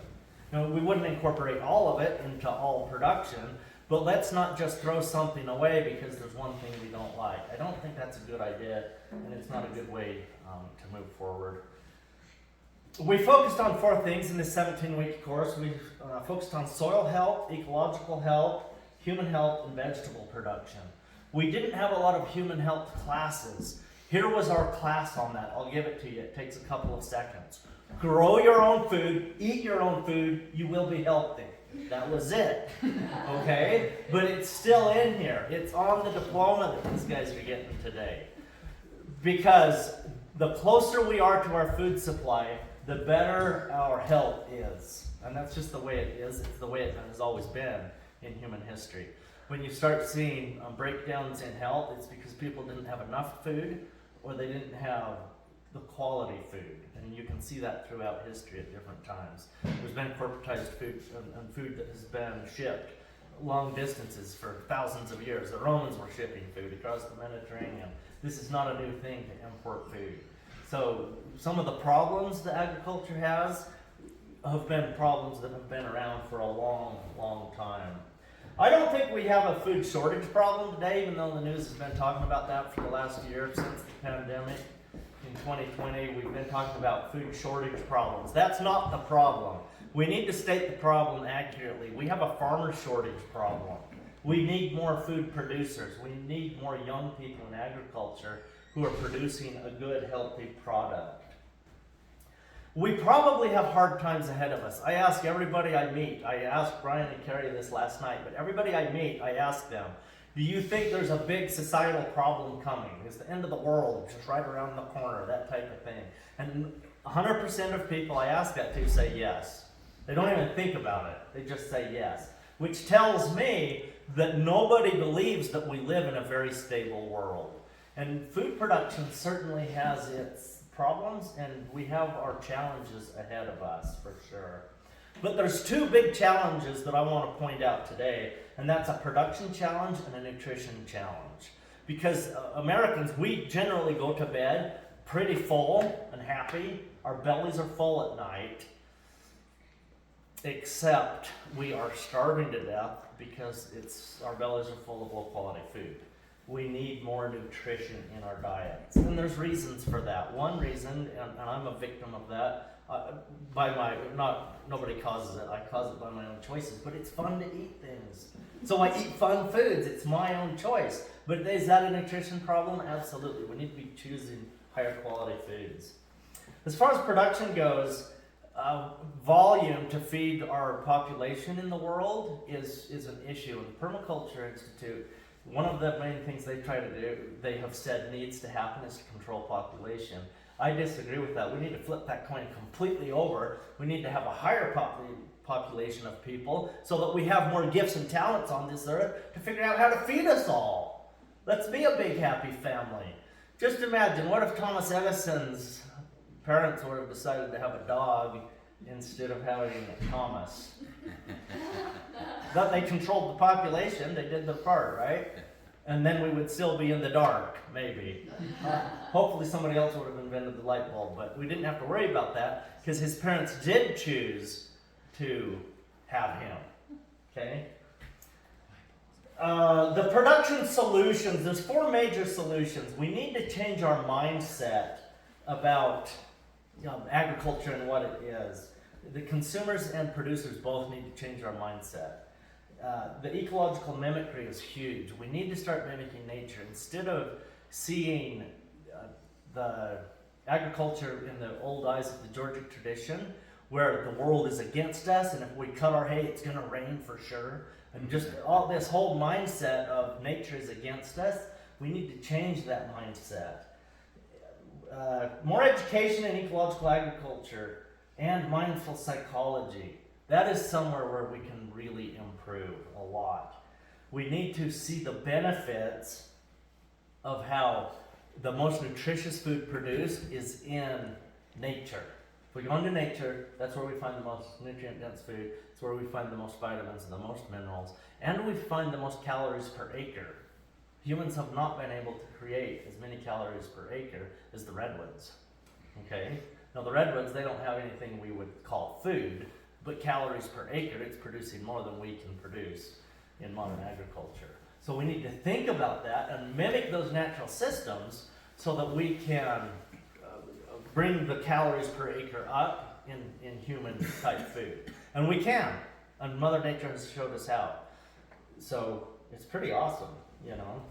Now, we wouldn't incorporate all of it into all production, but let's not just throw something away because there's one thing we don't like. I don't think that's a good idea, and it's not a good way to move forward. We focused on 4 things in this 17-week course. We focused on soil health, ecological health, human health, and vegetable production. We didn't have a lot of human health classes. Here was our class on that. I'll give it to you. It takes a couple of seconds. Grow your own food, eat your own food, you will be healthy. That was it. Okay? But it's still in here. It's on the diploma that these guys are getting today. Because the closer we are to our food supply, the better our health is. And that's just the way it is. It's the way it has always been in human history. When you start seeing breakdowns in health, it's because people didn't have enough food or they didn't have the quality food. And you can see that throughout history at different times. There's been corporatized food and food that has been shipped long distances for thousands of years. The Romans were shipping food across the Mediterranean. This is not a new thing to import food. So some of the problems that agriculture has have been problems that have been around for a long, long time. I don't think we have a food shortage problem today, even though the news has been talking about that for the last year since the pandemic. In 2020, we've been talking about food shortage problems. That's not the problem. We need to state the problem accurately. We have a farmer shortage problem. We need more food producers. We need more young people in agriculture who are producing a good, healthy product. We probably have hard times ahead of us. I ask everybody I meet, I asked Brian and Carrie this last night, but everybody I meet, I ask them, do you think there's a big societal problem coming? Is the end of the world just right around the corner, that type of thing? And 100% of people I ask that to say yes. They don't even think about it. They just say yes. Which tells me that nobody believes that we live in a very stable world. And food production certainly has its problems, and we have our challenges ahead of us for sure. But there's 2 big challenges that I want to point out today, and that's a production challenge and a nutrition challenge. Because Americans, we generally go to bed pretty full and happy. Our bellies are full at night, except we are starving to death because our bellies are full of low quality food. We need more nutrition in our diets. And there's reasons for that. One reason, and I'm a victim of that, nobody causes it, I cause it by my own choices, but it's fun to eat things. So I eat fun foods, it's my own choice. But is that a nutrition problem? Absolutely. We need to be choosing higher quality foods. As far as production goes, volume to feed our population in the world is an issue. And the Permaculture Institute, one of the main things they try to do, they have said needs to happen is to control population. I disagree with that. We need to flip that coin completely over. We need to have a higher population of people so that we have more gifts and talents on this earth to figure out how to feed us all. Let's be a big happy family. Just imagine, what if Thomas Edison's parents would have decided to have a dog instead of having a Thomas? That they controlled the population, they did their part, right? And then we would still be in the dark, maybe. Hopefully somebody else would have invented the light bulb, but we didn't have to worry about that because his parents did choose to have him. Okay? The production solutions, there's 4 major solutions. We need to change our mindset about agriculture and what it is. The consumers and producers both need to change our mindset. The ecological mimicry is huge. We need to start mimicking nature. Instead of seeing the agriculture in the old eyes of the Georgic tradition, where the world is against us, and if we cut our hay, it's going to rain for sure, and just all this whole mindset of nature is against us, we need to change that mindset. More education in ecological agriculture and mindful psychology. That is somewhere where we can really improve a lot. We need to see the benefits of how the most nutritious food produced is in nature. If we go into nature, that's where we find the most nutrient-dense food. It's where we find the most vitamins and the most minerals. And we find the most calories per acre. Humans have not been able to create as many calories per acre as the redwoods. Okay? Now the redwoods, they don't have anything we would call food, but calories per acre, it's producing more than we can produce in modern agriculture. So we need to think about that and mimic those natural systems so that we can bring the calories per acre up in human type food. And we can, and Mother Nature has showed us how. So it's pretty awesome, you know.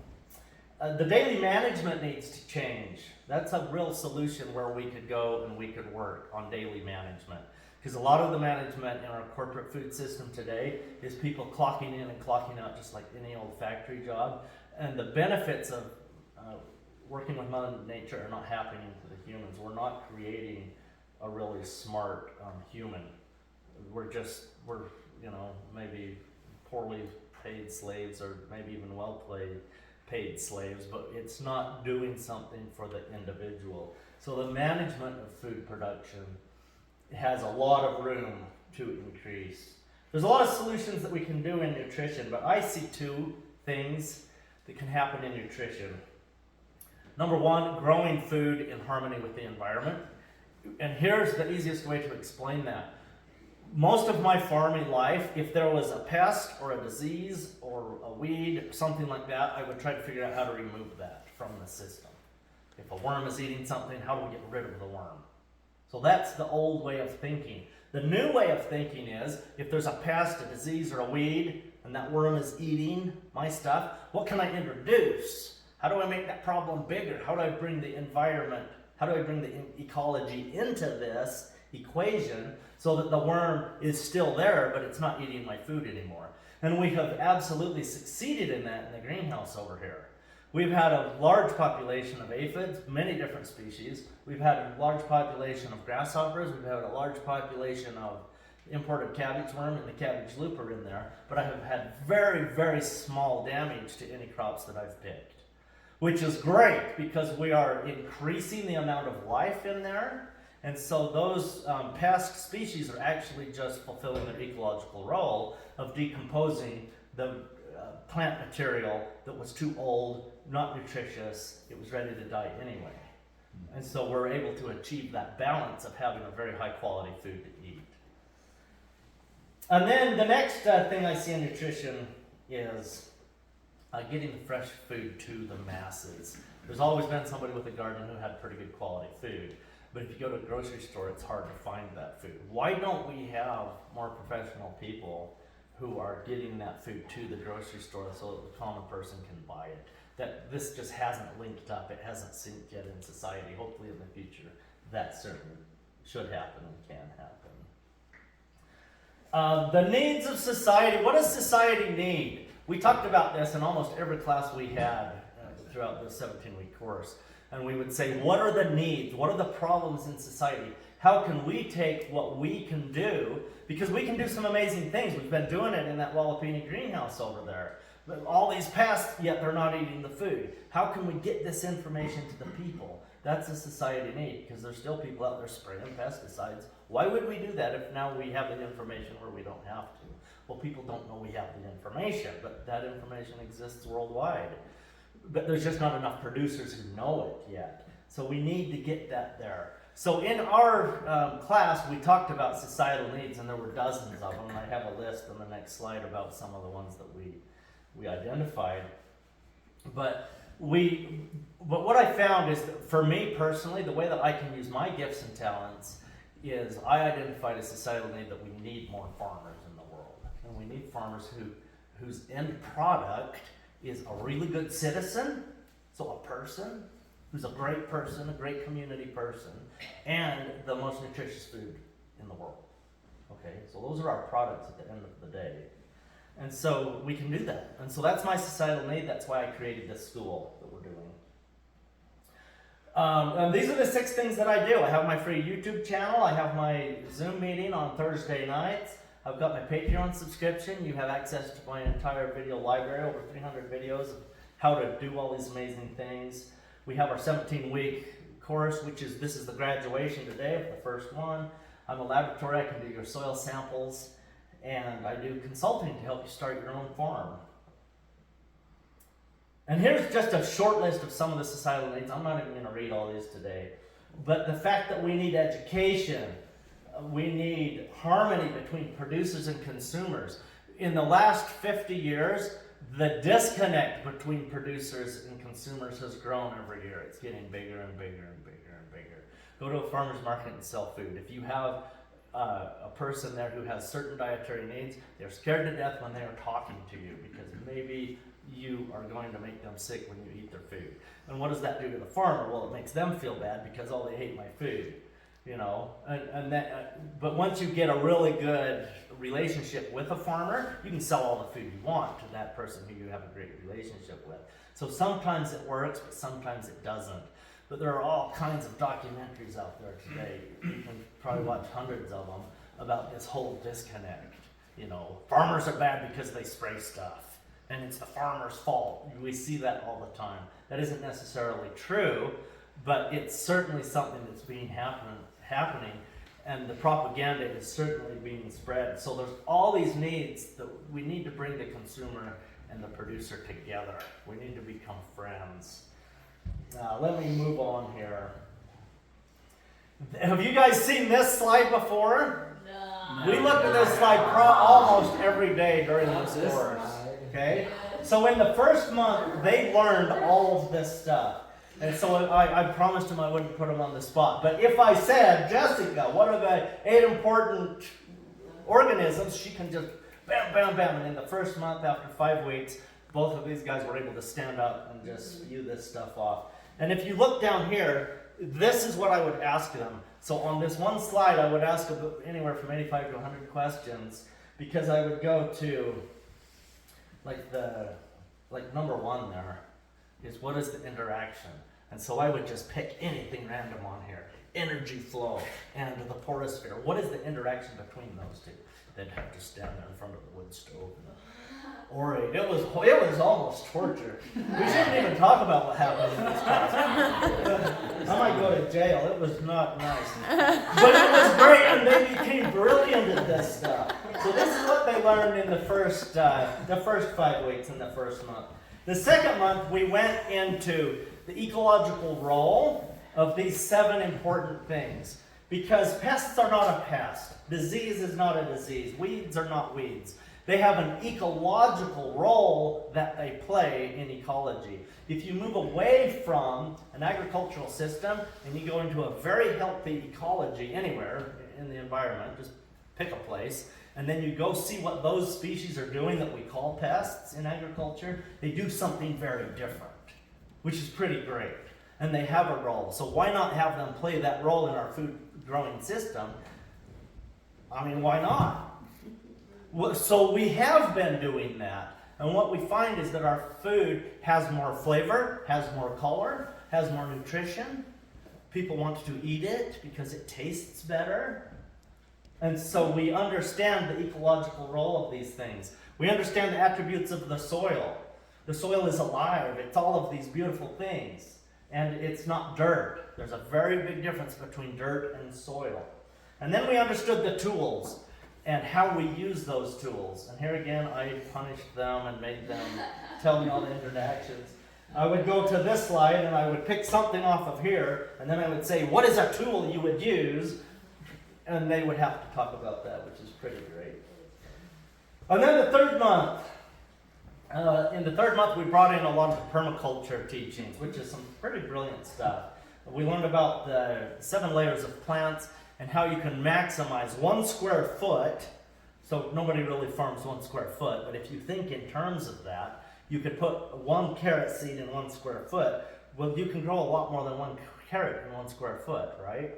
The daily management needs to change. That's a real solution where we could go and we could work on daily management. Because a lot of the management in our corporate food system today is people clocking in and clocking out just like any old factory job. And the benefits of working with Mother Nature are not happening to the humans. We're not creating a really smart human. We're maybe poorly paid slaves or maybe even well paid slaves, but it's not doing something for the individual. So the management of food production has a lot of room to increase. There's a lot of solutions that we can do in nutrition, but I see 2 things that can happen in nutrition. Number 1, growing food in harmony with the environment. And here's the easiest way to explain that. Most of my farming life, if there was a pest or a disease or a weed, something like that, I would try to figure out how to remove that from the system. If a worm is eating something, how do we get rid of the worm? So that's the old way of thinking. The new way of thinking is, if there's a pest, a disease, or a weed, and that worm is eating my stuff, what can I introduce? How do I make that problem bigger? How do I bring the environment, how do I bring the ecology into this equation so that the worm is still there, but it's not eating my food anymore? And we have absolutely succeeded in that in the greenhouse over here. We've had a large population of aphids, many different species. We've had a large population of grasshoppers. We've had a large population of imported cabbage worm, and the cabbage loop are in there. But I have had very, very small damage to any crops that I've picked, which is great because we are increasing the amount of life in there. And so those pest species are actually just fulfilling their ecological role of decomposing the plant material that was too old, not nutritious, it was ready to die anyway. And so we're able to achieve that balance of having a very high quality food to eat. And then the next thing I see in nutrition is getting the fresh food to the masses. There's always been somebody with a garden who had pretty good quality food. But if you go to a grocery store, it's hard to find that food. Why don't we have more professional people who are getting that food to the grocery store so that the common person can buy it? That this just hasn't linked up, it hasn't synced yet in society. Hopefully in the future that certainly should happen and can happen. The needs of society. What does society need? We talked about this in almost every class we had throughout the 17-week course. And we would say, what are the needs? What are the problems in society? How can we take what we can do? Because we can do some amazing things. We've been doing it in that Wallapini greenhouse over there. All these pests, yet they're not eating the food. How can we get this information to the people? That's a society need, because there's still people out there spraying pesticides. Why would we do that if now we have the information where we don't have to? Well, people don't know we have the information, but that information exists worldwide. But there's just not enough producers who know it yet. So we need to get that there. So in our class, we talked about societal needs, and there were dozens of them. I have a list on the next slide about some of the ones that we identified. But what I found is that for me personally, the way that I can use my gifts and talents is I identified a societal need that we need more farmers in the world. And we need farmers whose end product is a really good citizen, so a person who's a great person, a great community person, and the most nutritious food in the world. Okay, so those are our products at the end of the day. And so we can do that. And so that's my societal need. That's why I created this school that we're doing. And these are the 6 things that I do. I have my free YouTube channel. I have my Zoom meeting on Thursday nights. I've got my Patreon subscription. You have access to my entire video library, over 300 videos of how to do all these amazing things. We have our 17-week course, this is the graduation today of the first one. I'm a laboratory. I can do your soil samples, and I do consulting to help you start your own farm. And here's just a short list of some of the societal needs. I'm not even going to read all these today. But the fact that we need education, we need harmony between producers and consumers. In the last 50 years, the disconnect between producers and consumers has grown every year. It's getting bigger and bigger and bigger and bigger. Go to a farmer's market and sell food. If you have a person there who has certain dietary needs, they're scared to death when they are talking to you because maybe you are going to make them sick when you eat their food. And what does that do to the farmer? Well, it makes them feel bad because, oh, they hate my food. You know, but once you get a really good relationship with a farmer, you can sell all the food you want to that person who you have a great relationship with. So sometimes it works, but sometimes it doesn't. But there are all kinds of documentaries out there today. You can probably watch hundreds of them about this whole disconnect. You know, farmers are bad because they spray stuff, and it's the farmer's fault. We see that all the time. That isn't necessarily true, but it's certainly something that's being happening, and the propaganda is certainly being spread. So there's all these needs that we need to bring the consumer and the producer together. We need to become friends. Now, let me move on here. Have you guys seen this slide before? No. We look at this slide almost every day during this course. Okay? So in the first month, they learned all of this stuff. And so I promised him I wouldn't put him on the spot. But if I said, Jessica, what are the 8 important organisms, she can just bam, bam, bam. And in the first month, after 5 weeks, both of these guys were able to stand up and just spew this stuff off. And if you look down here, this is what I would ask them. So on this one slide, I would ask anywhere from 85 to 100 questions, because I would go to, like number 1 there is, what is the interaction? And so I would just pick anything random on here. Energy flow and the porosphere. What is the interaction between those two? They'd have to stand there in front of the wood stove and orate. It was almost torture. We shouldn't even talk about what happened in this class. I might go to jail. It was not nice. But it was great, and they became brilliant at this stuff. So this is what they learned in the first 5 weeks in the first month. The second month, we went into the ecological role of these 7 important things. Because pests are not a pest. Disease is not a disease. Weeds are not weeds. They have an ecological role that they play in ecology. If you move away from an agricultural system and you go into a very healthy ecology anywhere in the environment, just pick a place, and then you go see what those species are doing that we call pests in agriculture, they do something very different, which is pretty great. And they have a role. So why not have them play that role in our food growing system? I mean, why not? So we have been doing that. And what we find is that our food has more flavor, has more color, has more nutrition. People want to eat it because it tastes better. And so we understand the ecological role of these things. We understand the attributes of the soil. The soil is alive. It's all of these beautiful things. And it's not dirt. There's a very big difference between dirt and soil. And then we understood the tools and how we use those tools. And here again, I punished them and made them tell me all the interactions. I would go to this slide and I would pick something off of here, and then I would say, what is a tool you would use? And they would have to talk about that, which is pretty great. And then the third month. In the third month, we brought in a lot of the permaculture teachings, which is some pretty brilliant stuff. We learned about the 7 layers of plants and how you can maximize 1 square foot. So nobody really farms 1 square foot, but if you think in terms of that, you could put 1 carrot seed in 1 square foot. Well, you can grow a lot more than 1 carrot in 1 square foot, right?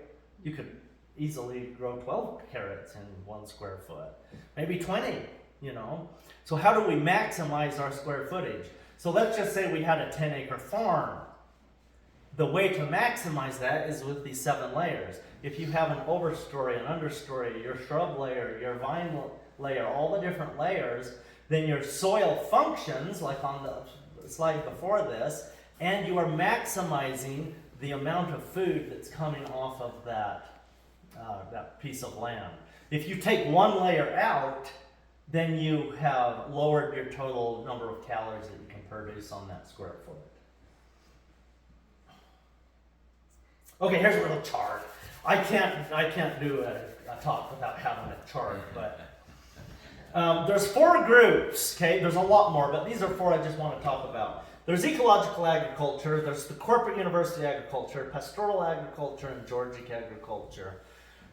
You could easily grow 12 carrots in 1 square foot, maybe 20, you know. So how do we maximize our square footage? So let's just say we had a 10-acre farm. The way to maximize that is with these 7 layers. If you have an overstory, an understory, your shrub layer, your vine layer, all the different layers, then your soil functions, like on the slide before this, and you are maximizing the amount of food that's coming off of that piece of land. If you take 1 layer out, then you have lowered your total number of calories that you can produce on that square foot. Okay, here's a little chart. I can't do a talk without having a chart, but there's 4 groups, okay? There's a lot more, but these are 4 I just want to talk about. There's ecological agriculture, there's the corporate university agriculture, pastoral agriculture, and Georgic agriculture.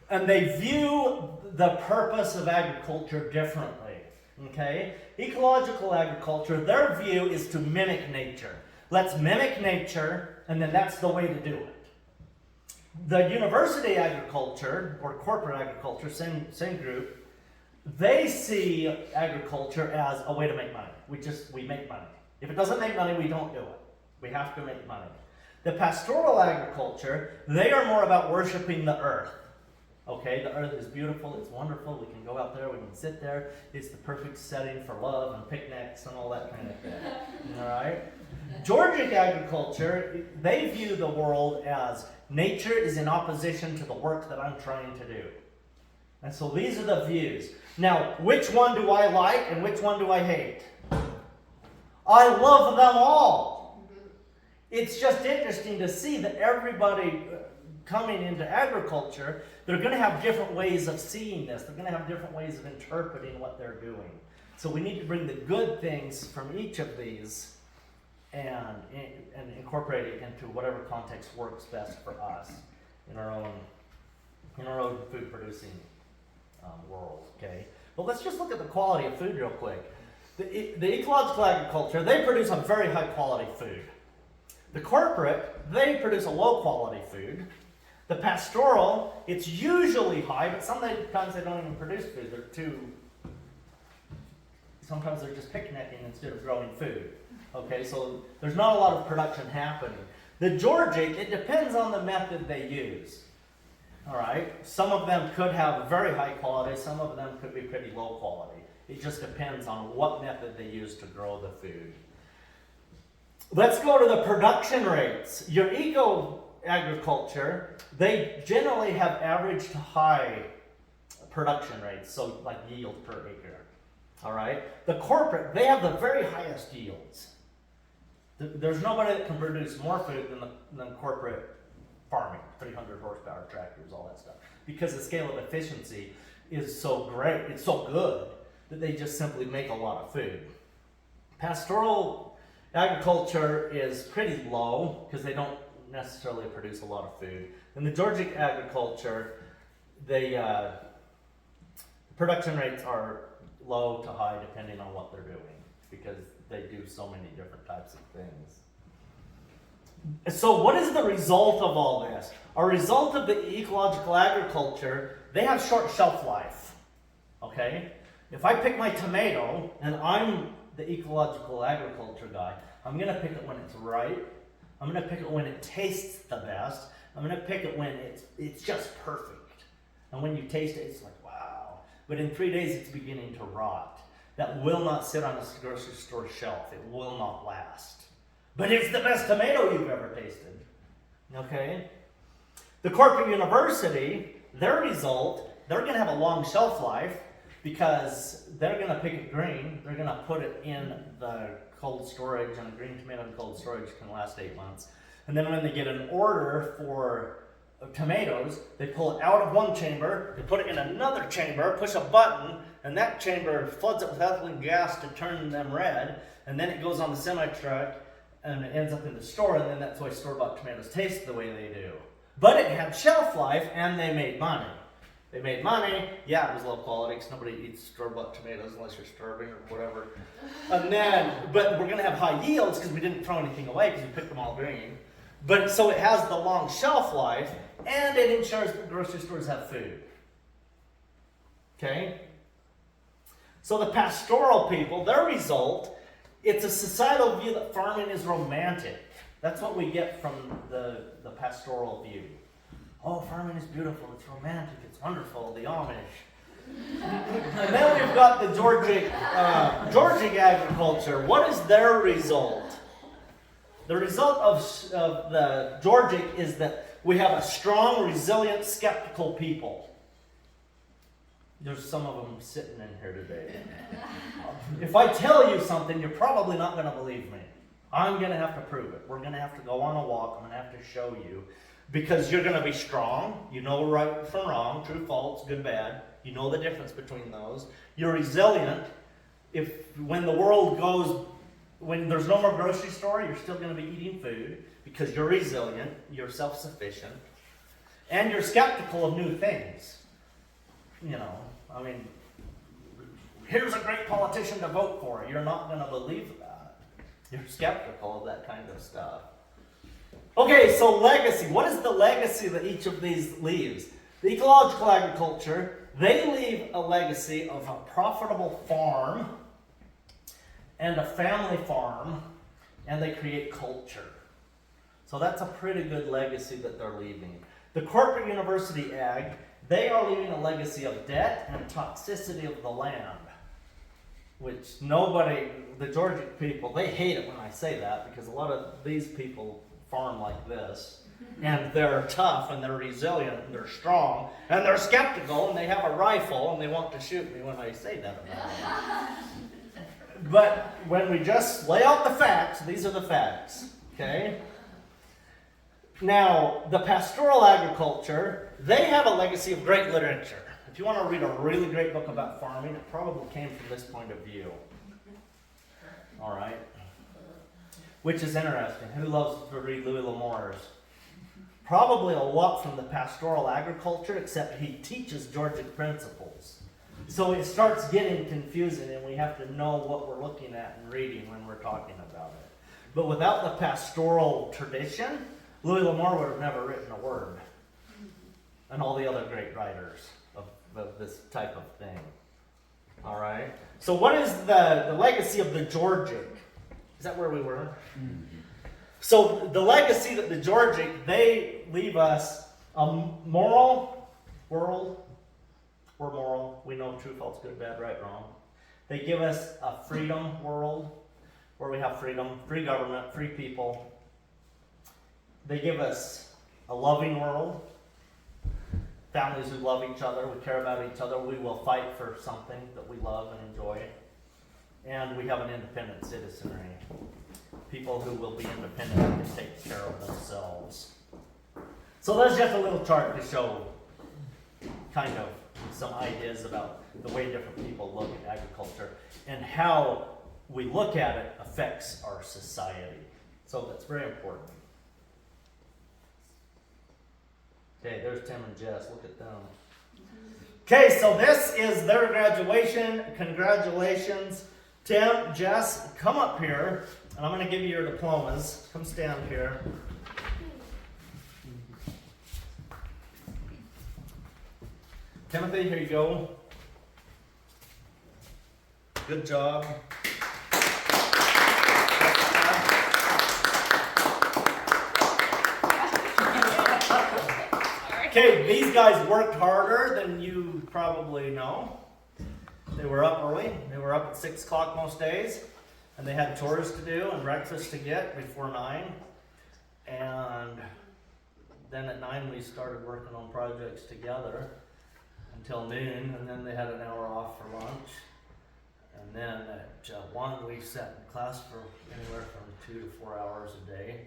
And they view the purpose of agriculture differently, okay? Ecological agriculture, their view is to mimic nature. Let's mimic nature, and then that's the way to do it. The university agriculture, or corporate agriculture, same group, they see agriculture as a way to make money. We make money. If it doesn't make money, we don't do it. We have to make money. The pastoral agriculture, they are more about worshiping the earth. Okay, the earth is beautiful, it's wonderful, we can go out there, we can sit there, it's the perfect setting for love and picnics and all that kind of thing. Alright? Georgic agriculture, they view the world as nature is in opposition to the work that I'm trying to do. And so these are the views. Now, which one do I like and which one do I hate? I love them all. It's just interesting to see that everybody coming into agriculture, they're going to have different ways of seeing this. They're going to have different ways of interpreting what they're doing. So we need to bring the good things from each of these and incorporate it into whatever context works best for us in our own food producing world. Okay, but let's just look at the quality of food real quick. The ecological agriculture, they produce a very high quality food. The corporate, they produce a low quality food. The pastoral, it's usually high, but sometimes they don't even produce food. Sometimes they're just picnicking instead of growing food. Okay, so there's not a lot of production happening. The Georgic, it depends on the method they use. All right, some of them could have very high quality, some of them could be pretty low quality. It just depends on what method they use to grow the food. Let's go to the production rates. Your eco-agriculture, they generally have average to high production rates, so like yield per acre. All right. The corporate, they have the very highest yields. There's nobody that can produce more food than corporate farming, 300 horsepower tractors, all that stuff. Because the scale of efficiency is so great, it's so good, that they just simply make a lot of food. Pastoral agriculture is pretty low because they don't necessarily produce a lot of food. And the Georgic agriculture, the production rates are low to high depending on what they're doing because they do so many different types of things. So what is the result of all this? A result of the ecological agriculture, they have short shelf life. Okay? If I pick my tomato and I'm the ecological agriculture guy, I'm going to pick it when it's ripe. I'm going to pick it when it tastes the best. I'm going to pick it when it's just perfect. And when you taste it, it's like, wow. But in 3 days, it's beginning to rot. That will not sit on a grocery store shelf. It will not last. But it's the best tomato you've ever tasted. Okay? The corporate university, their result, they're going to have a long shelf life because they're going to pick it green. They're going to put it in the cold storage, and a green tomato in cold storage can last 8 months. And then when they get an order for tomatoes, they pull it out of one chamber, they put it in another chamber, push a button, and that chamber floods it with ethylene gas to turn them red, and then it goes on the semi-truck, and it ends up in the store, and then that's why store-bought tomatoes taste the way they do. But it had shelf life, and they made money. They made money. Yeah, it was low quality because nobody eats store-bought tomatoes unless you're starving or whatever. And then, but we're gonna have high yields because we didn't throw anything away because we picked them all green. But so it has the long shelf life, and it ensures that grocery stores have food. Okay? So the pastoral people, their result, it's a societal view that farming is romantic. That's what we get from the pastoral view. Oh, farming is beautiful, it's romantic, it's wonderful, the Amish. And then we've got the Georgic agriculture. What is their result? The result of the Georgic is that we have a strong, resilient, skeptical people. There's some of them sitting in here today. If I tell you something, you're probably not going to believe me. I'm going to have to prove it. We're going to have to go on a walk. I'm going to have to show you. Because you're going to be strong. You know right from wrong, true, false, good, bad. You know the difference between those. You're resilient. When the world goes, when there's no more grocery store, you're still going to be eating food because you're resilient, you're self-sufficient, and you're skeptical of new things. You know, I mean, here's a great politician to vote for. You're not going to believe that. You're skeptical of that kind of stuff. Okay, so legacy. What is the legacy that each of these leaves? The ecological agriculture, they leave a legacy of a profitable farm and a family farm, and they create culture. So that's a pretty good legacy that they're leaving. The corporate university ag, they are leaving a legacy of debt and toxicity of the land, which the Georgic people, they hate it when I say that because a lot of these people farm like this, and they're tough, and they're resilient, and they're strong, and they're skeptical, and they have a rifle, and they want to shoot me when I say that about them. But when we just lay out the facts, these are the facts, okay? Now, the pastoral agriculture, they have a legacy of great literature. If you want to read a really great book about farming, it probably came from this point of view. All right? Which is interesting. Who loves to read Louis L'Amour's? Probably a lot from the pastoral agriculture, except he teaches Georgic principles. So it starts getting confusing, and we have to know what we're looking at and reading when we're talking about it. But without the pastoral tradition, Louis L'Amour would have never written a word. And all the other great writers of this type of thing. All right? So what is the legacy of the Georgic? Is that where we were? Mm-hmm. So the legacy that the Georgic, they leave us a moral world. We're moral. We know true, false, good, bad, right, wrong. They give us a freedom world where we have freedom, free government, free people. They give us a loving world. Families who love each other, we care about each other, we will fight for something that we love and enjoy. And we have an independent citizenry. People who will be independent and can take care of themselves. So that's just a little chart to show kind of some ideas about the way different people look at agriculture and how we look at it affects our society. So that's very important. Okay, there's Tim and Jess. Look at them. Okay, so this is their graduation. Congratulations. Tim, Jess, come up here, and I'm going to give you your diplomas. Come stand here. Timothy, here you go. Good job. Okay, these guys worked harder than you probably know. They were up early. They were up at 6 o'clock most days. And they had chores to do and breakfast to get before 9. And then at 9 we started working on projects together until noon. And then they had an hour off for lunch. And then at 1, we sat in class for anywhere from 2 to 4 hours a day.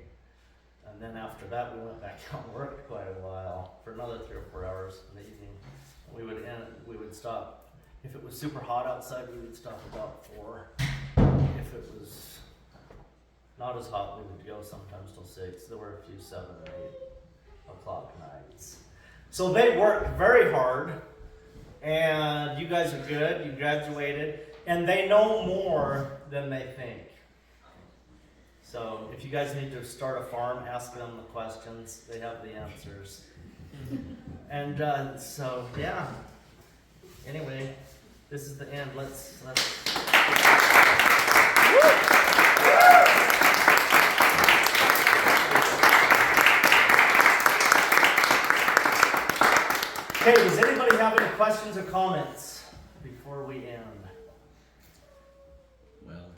And then after that, we went back out and worked quite a while for another 3 or 4 hours in the evening. We would stop. If it was super hot outside, we would stop about 4. If it was not as hot, we would go sometimes till 6. There were a few 7 and 8 o'clock nights. So they worked very hard, and you guys are good. You graduated, and they know more than they think. So if you guys need to start a farm, ask them the questions. They have the answers. And so yeah. Anyway, this is the end. Let's. Okay, does anybody have any questions or comments before we end? Well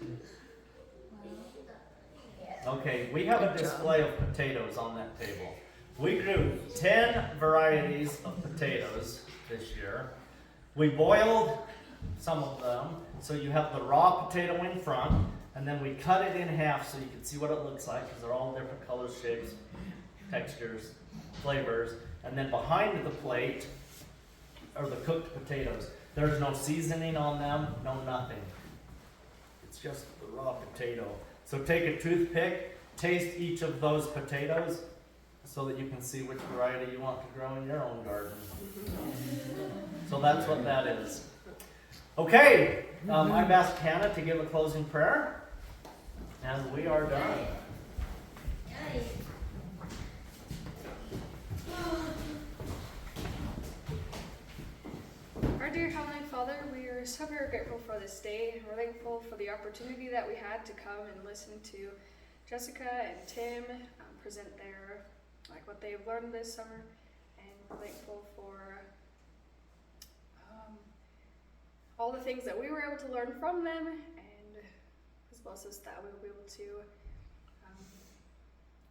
done. Okay, we have a display of potatoes on that table. We grew 10 varieties of potatoes this year. We boiled some of them, so you have the raw potato in front, and then we cut it in half so you can see what it looks like, because they're all different colors, shapes, textures, flavors. And then behind the plate are the cooked potatoes. There's no seasoning on them, no nothing. It's just the raw potato. So take a toothpick, taste each of those potatoes so that you can see which variety you want to grow in your own garden. So that's what that is. Okay, I've asked Hannah to give a closing prayer, and we are done. Our dear Heavenly Father, we are so very grateful for this day. We're thankful for the opportunity that we had to come and listen to Jessica and Tim present their, what they've learned this summer. And we're thankful for all the things that we were able to learn from them, and just bless us that we will be able to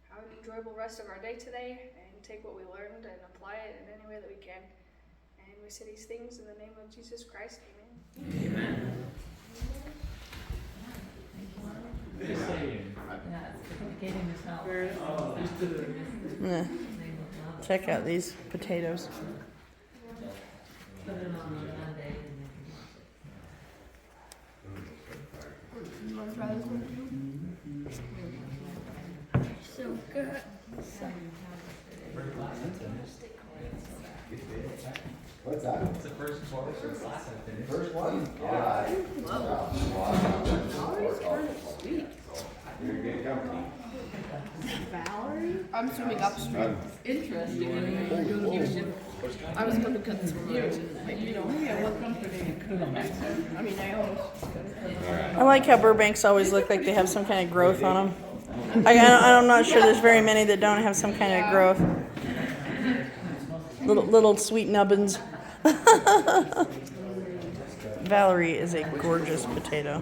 have an enjoyable rest of our day today and take what we learned and apply it in any way that we can. And we say these things in the name of Jesus Christ. Amen. Amen. Check out these potatoes. So good. What's that? It's the first one. First one? Yeah. Sweet. You're in good company. Valerie? I'm swimming upstream. Interesting. I was going to cut this from I like how Burbanks always look like they have some kind of growth on them. I'm not sure there's very many that don't have some kind of growth. Little sweet nubbins. Valerie is a gorgeous potato.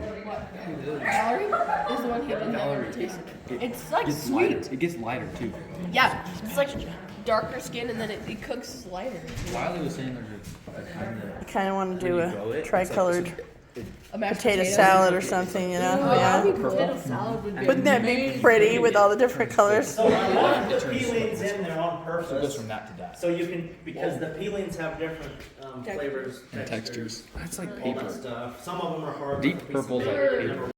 Valerie is the one who never tasted it. It's like sweet. Lighter. It gets lighter too. Yeah, it's like darker skin and then it cooks lighter. Wiley was saying there's a kind of. I kind of want to do a tricolored A mashed potato salad or something, you know? Yeah. Potato salad would be Wouldn't that be pretty with all the different colors? So I put the peelings in there on purpose. So it goes from that to that. So you can, because the peelings have different flavors, And textures. That's like all that paper. stuff. Some of them are hard. Deep purples like paper.